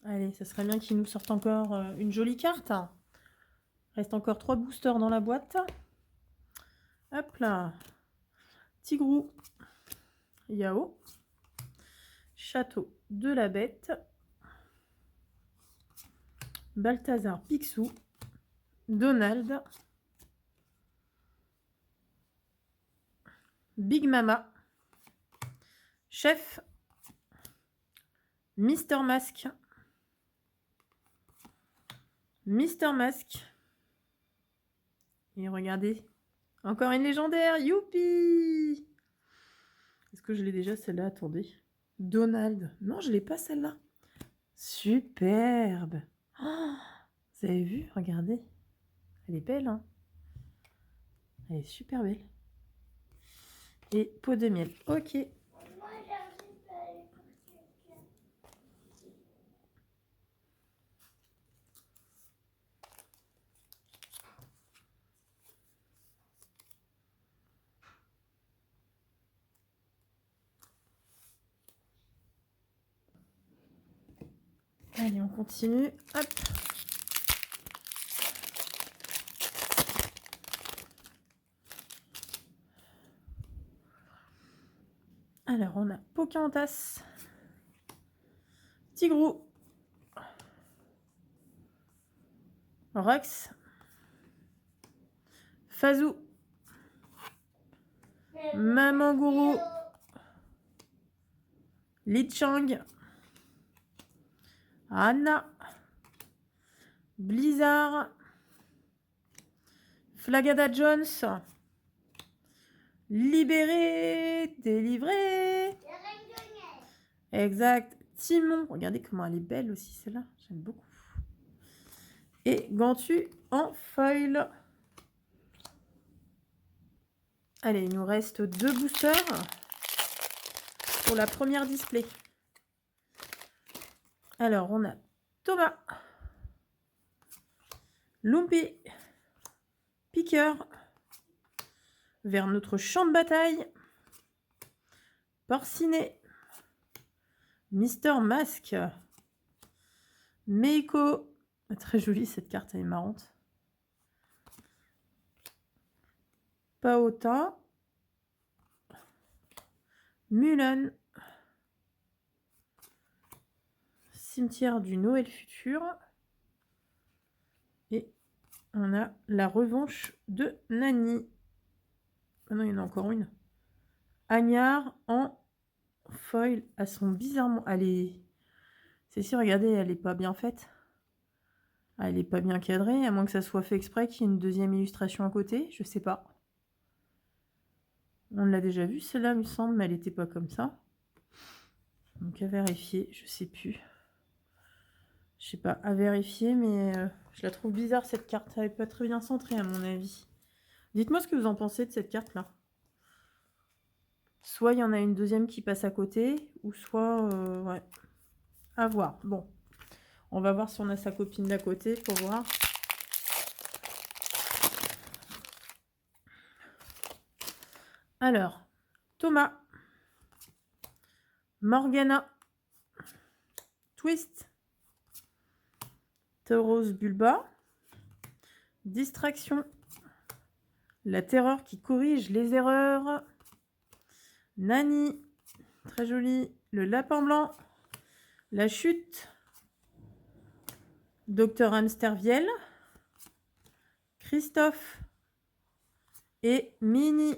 Allez, ça serait bien qu'il nous sorte encore une jolie carte. Reste encore 3 boosters dans la boîte. Hop là. Tigrou, Yao, Château de la Bête, Balthazar Picsou, Donald, Big Mama, Chef, Mister Masque, Mister Masque. Et regardez, encore une légendaire, youpi! Est-ce que je l'ai déjà celle-là? Attendez. Donald. Non, je ne l'ai pas celle-là. Superbe. Oh, vous avez vu? Regardez. Elle est belle, hein? Elle est super belle. Et pot de miel. Ok. Allez, on continue. Hop. Alors, on a Pocahontas, Tigrou, Rox, Fazou, Maman Gourou, Li Chang, Anna, Blizzard, Flagada Jones, Libéré, délivré. Exact. Timon. Regardez comment elle est belle aussi, celle-là. J'aime beaucoup. Et Gantu en foil. Allez, il nous reste 2 boosters pour la première display. Alors, on a Thomas, Lumpy, Piqueur, vers notre champ de bataille, Porcinet, Mister Masque, Meiko. Très jolie cette carte, elle est marrante. Paota, Mulan, Cimetière du Noël futur. Et on a la revanche de Nani. Ah non, il y en a encore une. Agnard en foil. Elles sont bizarrement... Celle-ci, regardez, elle n'est pas bien faite. Elle n'est pas bien cadrée, à moins que ça soit fait exprès qu'il y ait une deuxième illustration à côté. Je sais pas. On l'a déjà vue, celle-là, il me semble, mais elle n'était pas comme ça. Donc à vérifier, je sais plus. Je sais pas, à vérifier, mais je la trouve bizarre cette carte. Elle n'est pas très bien centrée à mon avis. Dites-moi ce que vous en pensez de cette carte-là. Soit il y en a une deuxième qui passe à côté, ou soit... ouais, à voir. Bon, on va voir si on a sa copine d'à côté pour voir. Alors, Thomas, Morgana, Twist, Tauros Bulba, Distraction, la terreur qui corrige les erreurs, Nani, très joli, le lapin blanc, la chute, Docteur Hamsterviel, Christophe et Mini.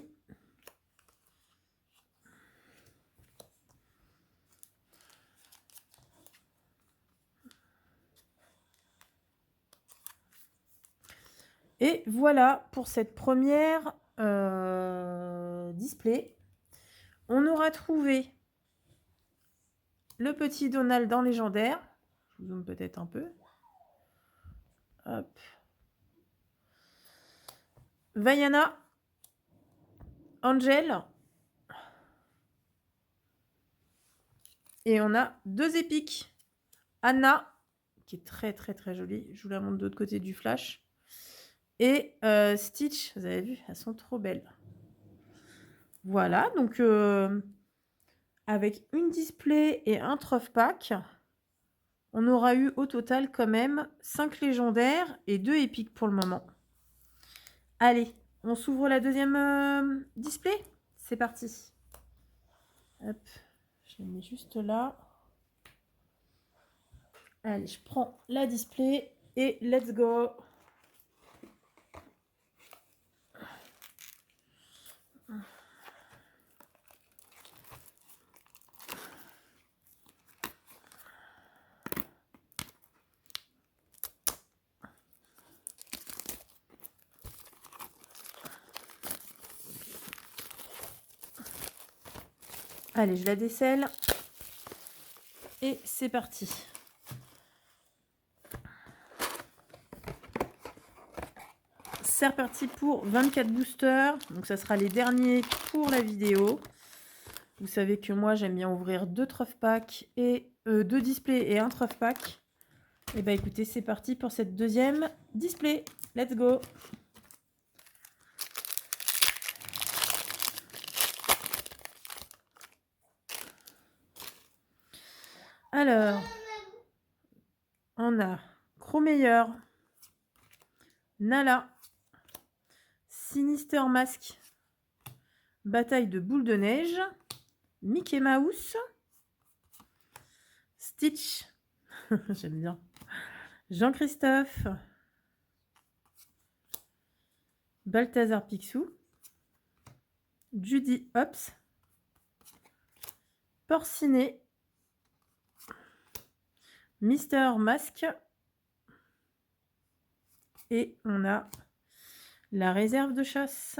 Et voilà pour cette première display. On aura trouvé le petit Donald en légendaire. Je vous zoome peut-être un peu. Hop. Vaiana, Angel. Et on a 2 épiques. Anna, qui est très très très jolie. Je vous la montre de l'autre côté du flash. Et Stitch, vous avez vu, elles sont trop belles. Voilà, donc avec une display et un truff pack, on aura eu au total quand même 5 légendaires et 2 épiques pour le moment. Allez, on s'ouvre la deuxième display. C'est parti. Hop, je la mets juste là. Allez, je prends la display et let's go. Allez, je la décèle. Et c'est parti. C'est reparti pour 24 boosters. Donc, ça sera les derniers pour la vidéo. Vous savez que moi, j'aime bien ouvrir 2 truff packs et 2 displays et un truff pack. Et bah écoutez, c'est parti pour cette deuxième display. Let's go. Alors, on a Chromeyer, Nala, Sinister Mask, Bataille de boules de neige, Mickey Mouse, Stitch, j'aime bien, Jean-Christophe, Balthazar Picsou, Judy Hopps, Porcinet, Mister Mask, et on a la réserve de chasse.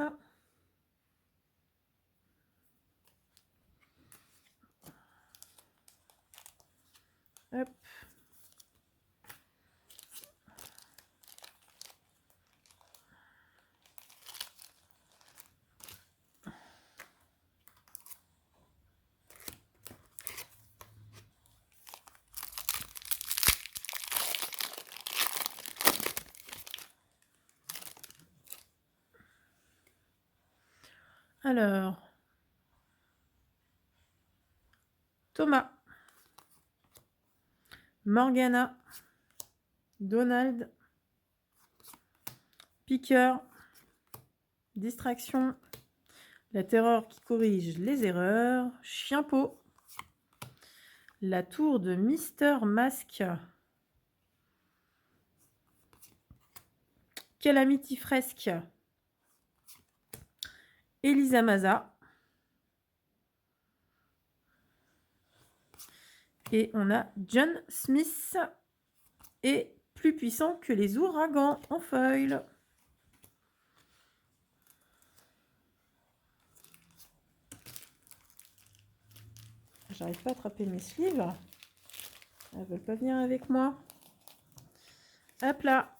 Hop. Alors, Thomas, Morgana, Donald, Piqueur, Distraction, la terreur qui corrige les erreurs, Chien-Pot, la tour de Mister Mask, Calamity Fresque, Elisa Maza. Et on a John Smith et plus puissant que les ouragans en foil. j'arrive pas à attraper mes sleeves. Elles veulent pas venir avec moi. Hop là.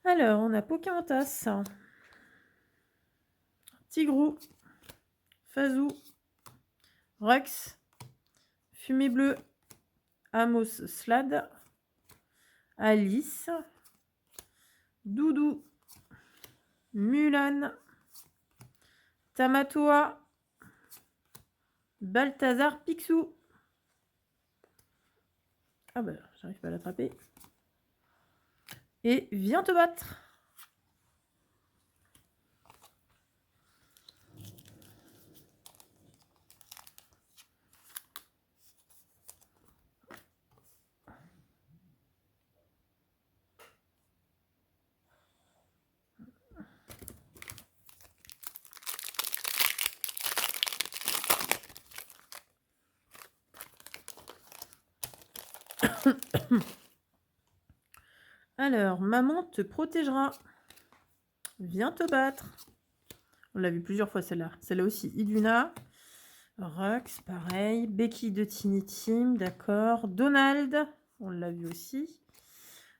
Alors, on a Pocahontas, Tigrou, Fazou, Rex, Fumée Bleue, Amos Slade, Alice, Doudou, Mulan, Tamatoa, Balthazar Picsou. Ah bah, j'arrive pas à l'attraper. Et viens te battre. Alors, maman te protégera. Viens te battre. On l'a vu plusieurs fois celle-là. Celle-là aussi, Iduna. Rux, pareil. Becky de Tiny Team, d'accord. Donald, on l'a vu aussi.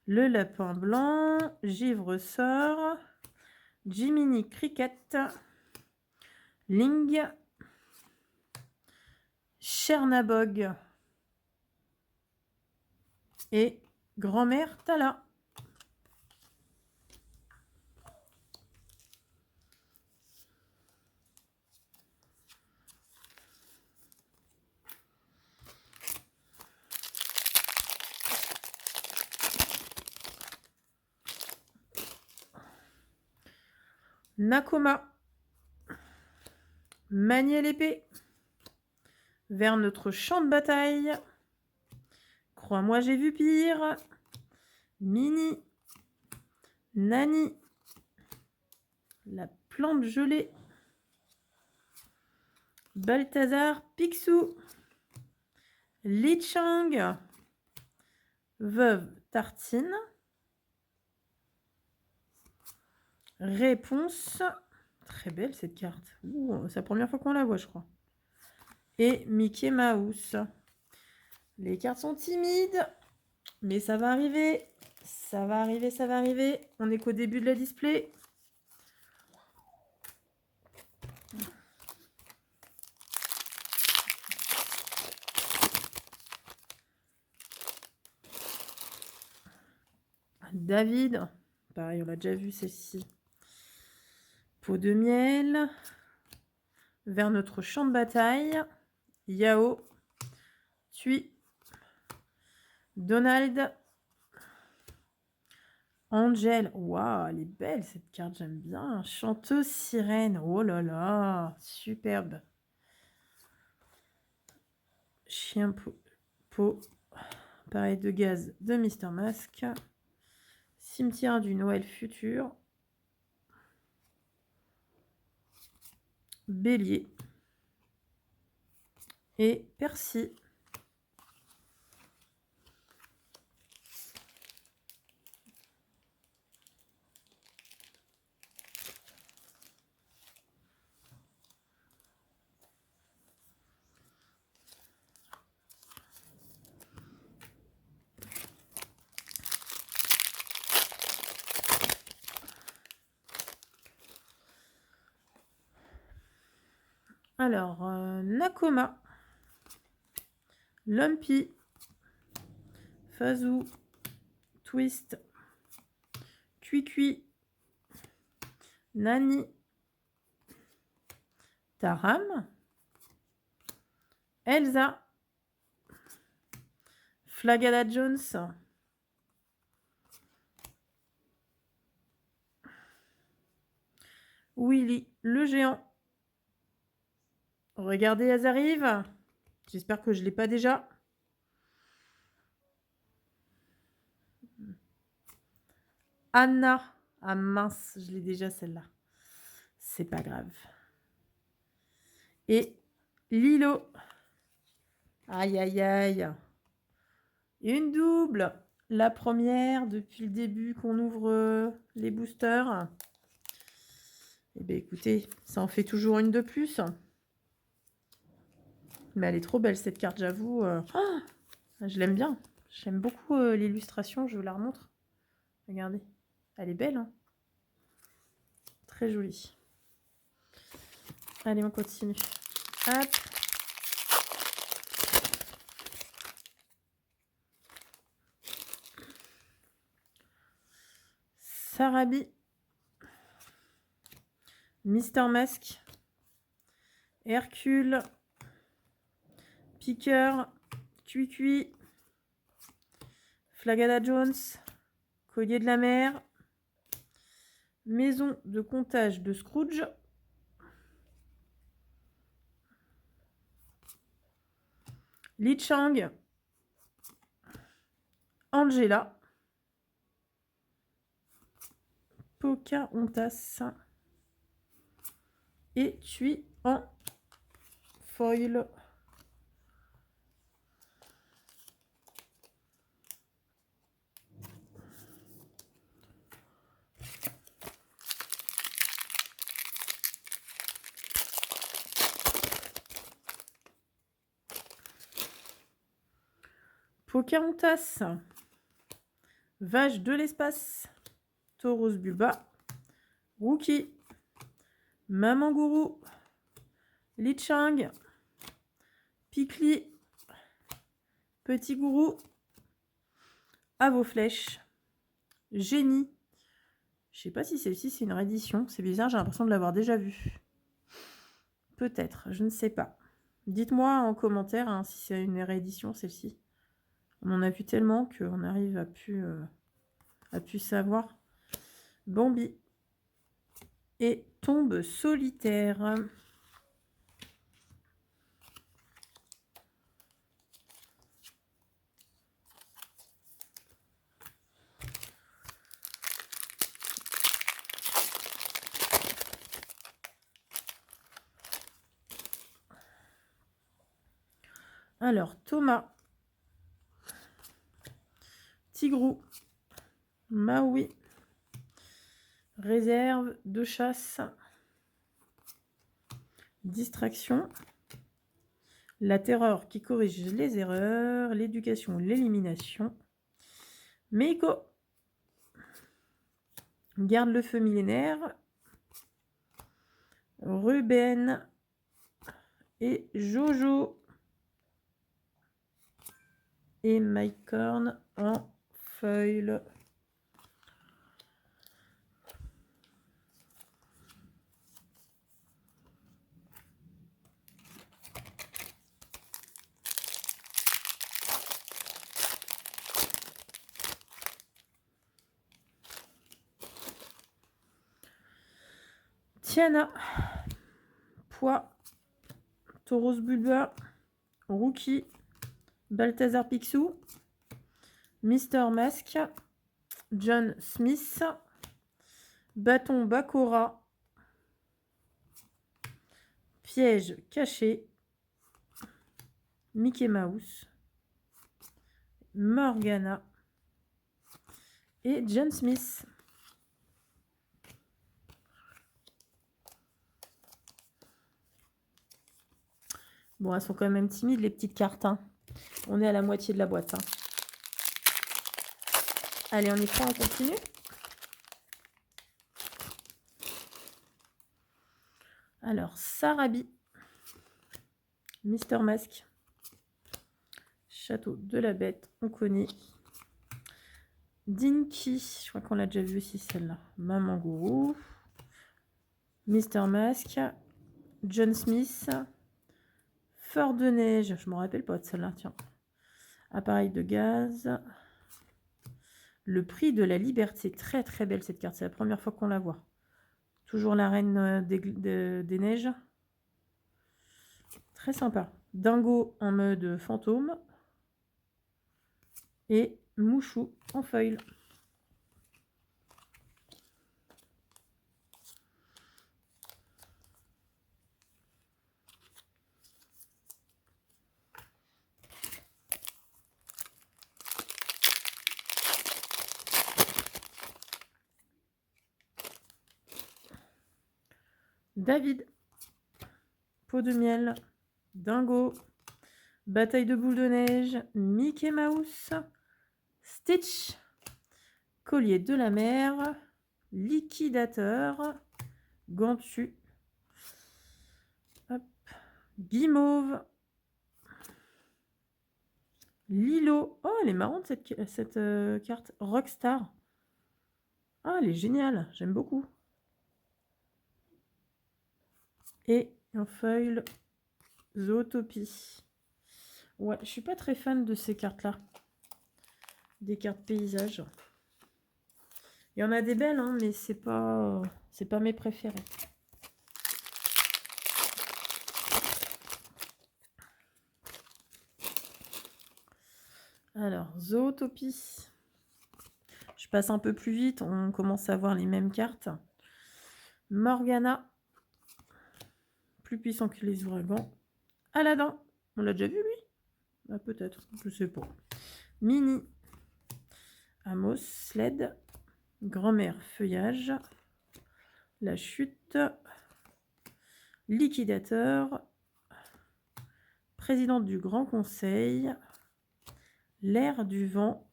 Le lapin blanc. Givre sort. Jiminy Cricket. Ling. Chernabog. Et grand-mère Tala. Nakoma. Manier l'épée. Vers notre champ de bataille. Crois-moi, j'ai vu pire. Mini. Nani. La plante gelée. Balthazar Picsou. Li Chang. Veuve Tartine. Réponse. Très belle cette carte. C'est la première fois qu'on la voit, je crois. Et Mickey Mouse. Les cartes sont timides, mais ça va arriver. Ça va arriver, ça va arriver. On n'est qu'au début de la display. David. Pareil, on l'a déjà vu celle-ci. Peau de miel. Vers notre champ de bataille. Yao. Tui. Donald. Angel. Waouh, elle est belle cette carte, j'aime bien. Chanteuse sirène. Oh là là, superbe. Chien peau. Pareil de gaz de Mister Mask. Cimetière du Noël futur. Bélier. Et Percy. Alors, Nakoma, Lumpy, Fazou, Twist, Cuicui, Nani, Taram, Elsa, Flagada Jones, Willy, le géant. Regardez, elles arrivent. J'espère que je ne l'ai pas déjà. Anna. Ah mince, je l'ai déjà celle-là. C'est pas grave. Et Lilo. Aïe, aïe, aïe. Et une double. La première depuis le début qu'on ouvre les boosters. Eh bien écoutez, ça en fait toujours une de plus. Mais elle est trop belle cette carte, j'avoue. Je l'aime bien. J'aime beaucoup l'illustration, je vous la remontre. Regardez, elle est belle. Hein, très jolie. Allez, on continue. Hop. Sarabi. Mister Mask. Hercule. Piqueur. Cuicui. Flagada Jones. Collier de la mer. Maison de comptage de Scrooge. Li Chang. Angela. Pocahontas. Et Tui en foil. Pocahontas. Vache de l'espace. Taurus Bulba. Rookie. Maman Gourou. Li Chang. Picli. Petit Gourou. À vos flèches. Génie. Je sais pas si celle-ci c'est une réédition. C'est bizarre, j'ai l'impression de l'avoir déjà vue. Peut-être, je ne sais pas. Dites-moi en commentaire hein, si c'est une réédition celle-ci. On en a vu tellement qu'on arrive à plus savoir. Bambi. Et tombe solitaire. Alors, Thomas. Tigrou. Maui. Réserve de chasse. Distraction. La terreur qui corrige les erreurs. L'éducation, l'élimination. Meiko. Garde le feu millénaire. Ruben. Et Jojo. Et Mycorn en foil. Tiana. Poids. Taurus Bulba. Rookie. Balthazar Picsou. Mister Mask. John Smith. Bâton Bacora. Piège caché. Mickey Mouse. Morgana. Et John Smith. Bon, elles sont quand même timides, les petites cartes. Hein. On est à la moitié de la boîte. Hein. Allez, on y croit, on continue. Alors, Sarabi. Mister Mask. Château de la Bête, on connaît. Dinky, je crois qu'on l'a déjà vu aussi celle-là. Maman Gourou. Mister Mask. John Smith. Fort de neige, je me rappelle pas de celle-là, tiens. Appareil de gaz. Le prix de la liberté, très très belle cette carte, c'est la première fois qu'on la voit. Toujours la reine des neiges. Très sympa. Dingo en mode fantôme. Et Mouchou en foil. David. Pot de miel. Dingo. Bataille de boules de neige. Mickey Mouse. Stitch. Collier de la mer. Liquidateur. Gantu. Hop. Guimauve. Lilo. Oh, elle est marrante cette carte. Rockstar. Ah, elle est géniale. J'aime beaucoup. Et un foil Zootopie. Ouais, je suis pas très fan de ces cartes-là. Des cartes paysages. Il y en a des belles, hein, mais c'est pas mes préférées. Alors, Zootopie. Je passe un peu plus vite, on commence à voir les mêmes cartes. Morgana. Plus puissant que les ouragans. Aladdin. On l'a déjà vu, lui? Ah, peut-être, je sais pas. Mini. Amos. Sled. Grand-mère Feuillage. La chute. Liquidateur. Présidente du Grand Conseil. L'air du vent.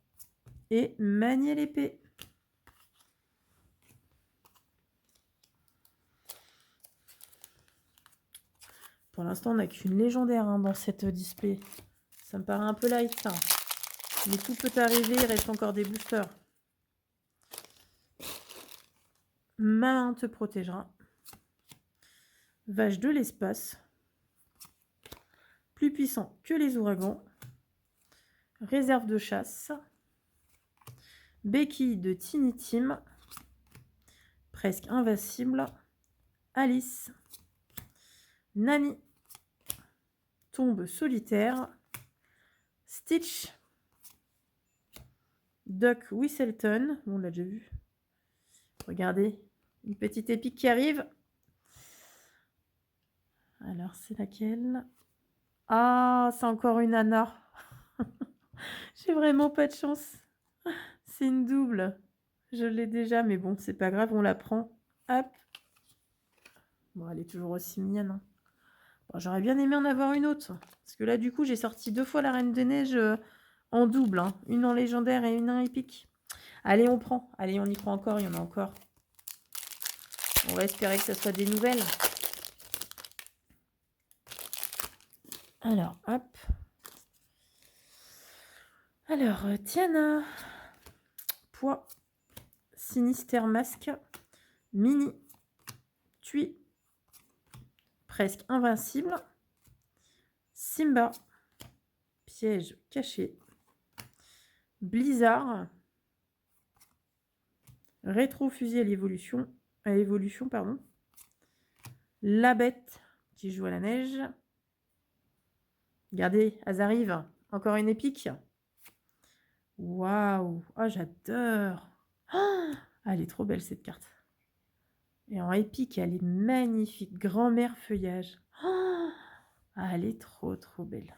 Et manier l'épée. Pour l'instant, on n'a qu'une légendaire hein, dans cette display. Ça me paraît un peu light, ça. Mais tout peut arriver, il reste encore des boosters. Ma main te protégera. Vache de l'espace. Plus puissant que les ouragans. Réserve de chasse. Béquille de Tiny Tim. Presque invincible. Alice. Nani. Tombe solitaire. Stitch. Doc Whistleton. On l'a déjà vu. Regardez. Une petite épique qui arrive. Alors, c'est laquelle? Ah, c'est encore une Anna. J'ai vraiment pas de chance. C'est une double. Je l'ai déjà, mais bon, c'est pas grave, on la prend. Hop. Bon, elle est toujours aussi mignonne. Hein. Bon, j'aurais bien aimé en avoir une autre. Parce que là, du coup, j'ai sorti 2 fois la Reine des Neiges en double. Hein. Une en légendaire et une en épique. Allez, on prend. Allez, on y prend encore, il y en a encore. On va espérer que ce soit des nouvelles. Alors, hop. Alors, Tiana. Poids. Sinistère masque. Mini. Tui. Presque invincible. Simba. Piège caché. Blizzard. Rétro-fusil à l'évolution. Pardon. La bête qui joue à la neige. Regardez, elles arrivent. Encore une épique. Waouh. Oh, j'adore. Oh, elle est trop belle cette carte. Et en épique, elle est magnifique. Grand-mère feuillage. Oh, elle est trop belle.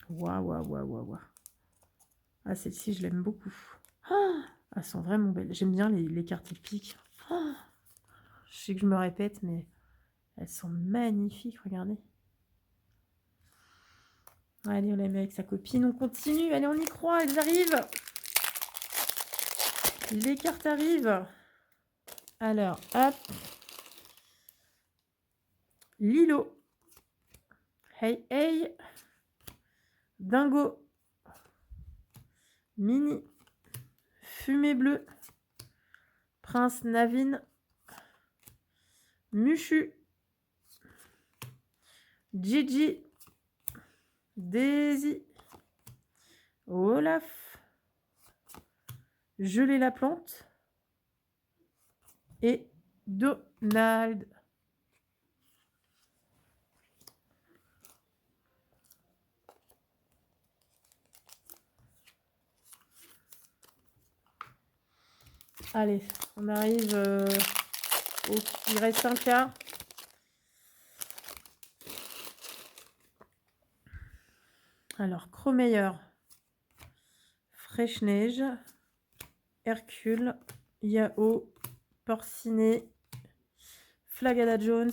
Waouh, waouh, waouh, waouh. Ah, celle-ci, je l'aime beaucoup. Oh, elles sont vraiment belles. J'aime bien les cartes épiques. Oh, je sais que je me répète, mais elles sont magnifiques. Regardez. Allez, on la met avec sa copine. On continue. Allez, on y croit. Elles arrivent. Les cartes arrivent. Alors, hop. Lilo. Hey, hey. Dingo. Mini. Fumée bleue. Prince Navin. Mushu. Gigi. Daisy. Olaf. Geler la plante. Et Donald. Allez, on arrive il reste un quart. Alors, Cromeyer, Fraîche-Neige, Hercule, Yao, Porcinet, Flagada Jones,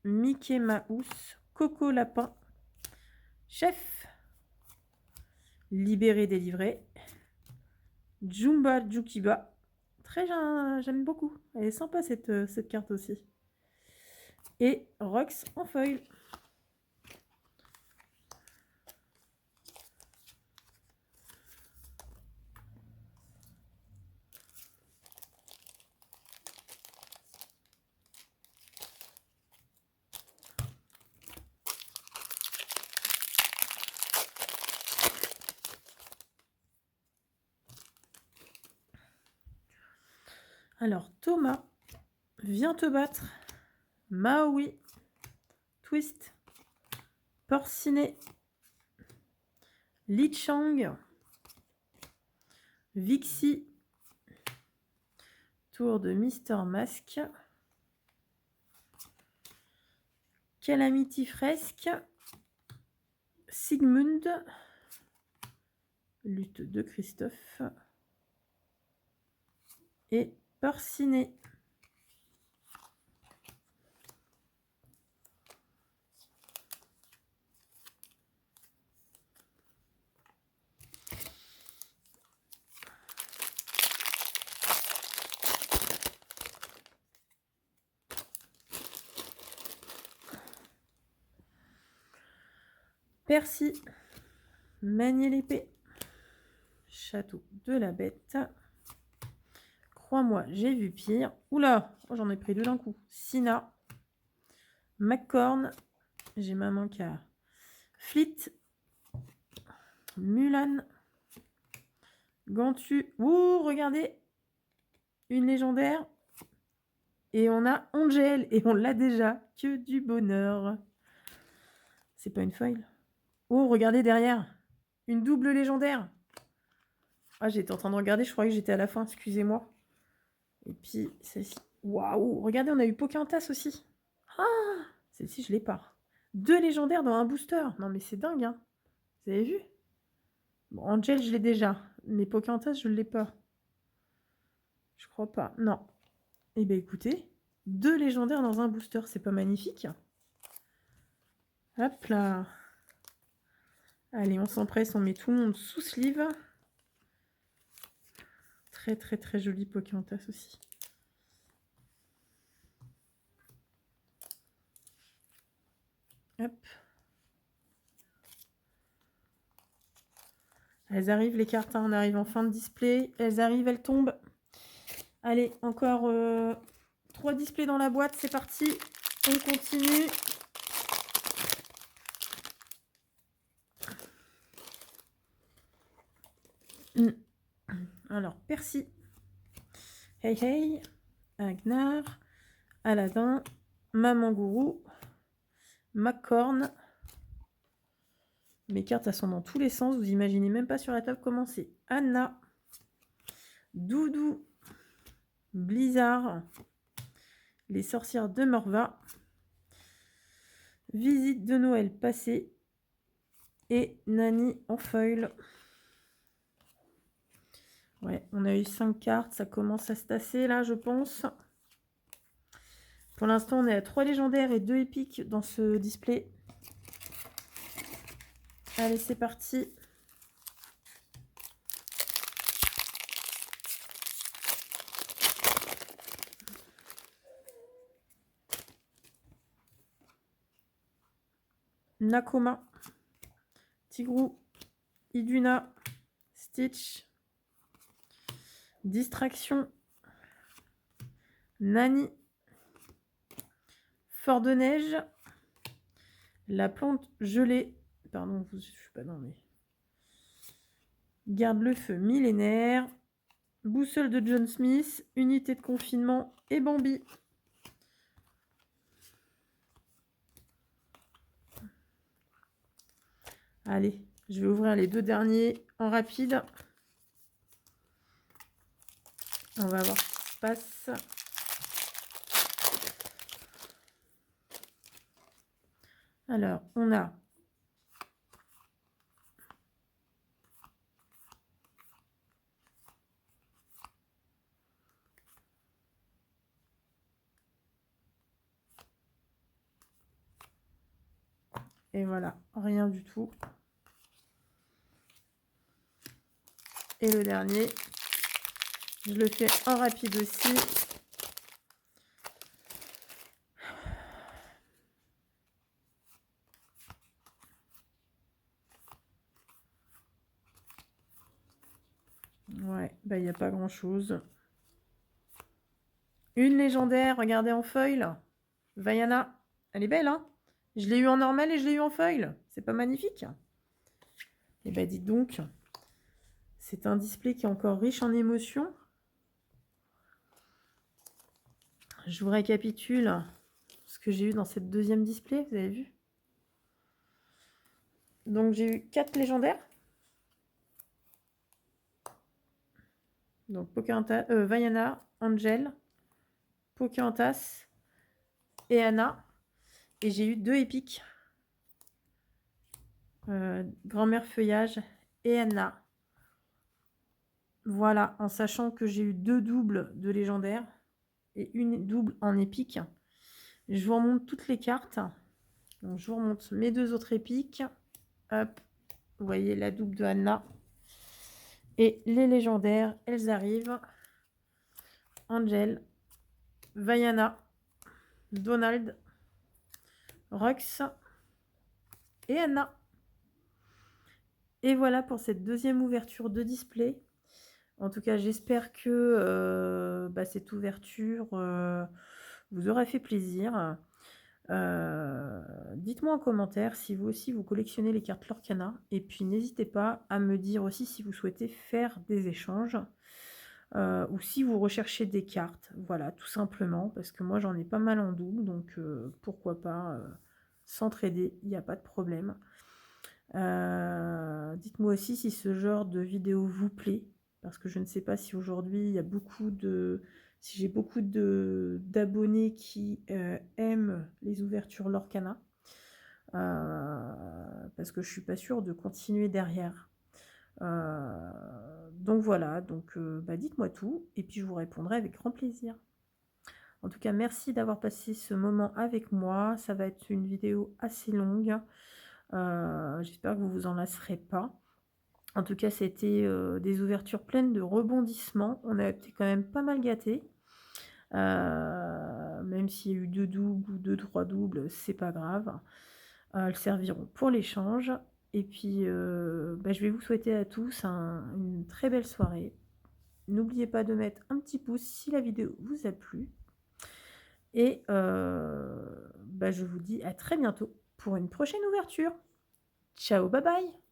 Mickey Mouse, Coco Lapin, Chef, Libéré Délivré, Jumba Jukiba. Très j'aime beaucoup. Elle est sympa cette carte aussi. Et Rox en foil. Alors, Thomas, Viens te battre, Maui, Twist, Porcinet, Li Chang, Vixie, tour de Mister Mask, Calamity Fresque, Sigmund, lutte de Christophe et Porcinet. Percy, Manier l'épée, Château de la Bête, Crois-moi, j'ai vu pire. Oula, oh, j'en ai pris deux d'un coup. Sina, McCorn, j'ai maman qui a Fleet, Mulan, Gantu. Ouh, regardez, une légendaire. Et on a Angel, et on l'a déjà. Que du bonheur. C'est pas une foil. Oh, regardez derrière. Une double légendaire. Ah, j'étais en train de regarder, je croyais que j'étais à la fin, excusez-moi. Et puis, celle-ci. Waouh, regardez, on a eu Pocahontas aussi. Ah, celle-ci, je l'ai pas. 2 légendaires dans un booster. Non, mais c'est dingue, hein. Vous avez vu? Bon, Angel, je l'ai déjà. Mais Pocahontas, je ne l'ai pas. Je crois pas. Non. Eh bien, écoutez, 2 légendaires dans un booster, c'est pas magnifique? Hop là. Allez, on s'empresse, on met tout le monde sous sleeve. Très, très, très joli Pocahontas aussi. Hop. Elles arrivent, les cartes, hein, on arrive en fin de display. Elles arrivent, elles tombent. Allez, encore 3 displays dans la boîte, c'est parti. On continue. Alors, Percy. Hey Hey. Agnar. Aladdin. Maman Gourou. McCorn. Mes cartes, elles sont dans tous les sens. Vous imaginez même pas sur la table comment c'est. Anna. Doudou. Blizzard. Les sorcières de Morva. Visite de Noël passée. Et Nani en foil. Ouais, on a eu 5 cartes. Ça commence à se tasser là, je pense. Pour l'instant, on est à 3 légendaires et 2 épiques dans ce display. Allez, c'est parti. Nakoma, Tigrou, Iduna, Stitch, Distraction, Nani, Fort de neige, la plante gelée, pardon, je suis pas dans mais garde le feu millénaire, boussole de John Smith, unité de confinement et Bambi. Allez, je vais ouvrir les 2 derniers en rapide. On va voir ce qui se passe. Alors, on a Et voilà, rien du tout. Et le dernier, je le fais en rapide aussi. Ouais, bah il n'y a pas grand-chose. Une légendaire, regardez en foil. Vaiana, elle est belle, hein? Je l'ai eu en normal et je l'ai eu en foil. C'est pas magnifique? Eh ben dites donc, c'est un display qui est encore riche en émotions. Je vous récapitule ce que j'ai eu dans cette deuxième display, vous avez vu? Donc j'ai eu 4 légendaires. Donc Pocahontas, Vaiana, Angel, Pocahontas et Anna. Et j'ai eu 2 épiques. Grand-mère Feuillage et Anna. Voilà, en sachant que j'ai eu 2 doubles de légendaires et une double en épique. Je vous remonte toutes les cartes. Donc, je vous remonte mes 2 autres épiques. Hop, vous voyez la double de Anna. Et les légendaires, elles arrivent. Angel, Vaiana, Donald, Rox et Anna. Et voilà pour cette deuxième ouverture de display. En tout cas, j'espère que cette ouverture vous aura fait plaisir. Dites-moi en commentaire si vous aussi vous collectionnez les cartes Lorcana. Et puis n'hésitez pas à me dire aussi si vous souhaitez faire des échanges. Ou si vous recherchez des cartes. Voilà, tout simplement. Parce que moi, j'en ai pas mal en double. Donc, pourquoi pas s'entraider. Il n'y a pas de problème. Dites-moi aussi si ce genre de vidéo vous plaît, parce que je ne sais pas si aujourd'hui il y a si j'ai beaucoup d'abonnés qui aiment les ouvertures Lorcana, parce que je suis pas sûre de continuer derrière. Donc voilà, donc dites-moi tout et puis je vous répondrai avec grand plaisir. En tout cas, merci d'avoir passé ce moment avec moi. Ça va être une vidéo assez longue. J'espère que vous vous en lasserez pas. En tout cas, c'était des ouvertures pleines de rebondissements. On a été quand même pas mal gâtés. Même s'il y a eu 2 doubles ou 2-3 doubles, c'est pas grave. Elles serviront pour l'échange. Et puis, je vais vous souhaiter à tous une très belle soirée. N'oubliez pas de mettre un petit pouce si la vidéo vous a plu. Et je vous dis à très bientôt pour une prochaine ouverture. Ciao, bye bye!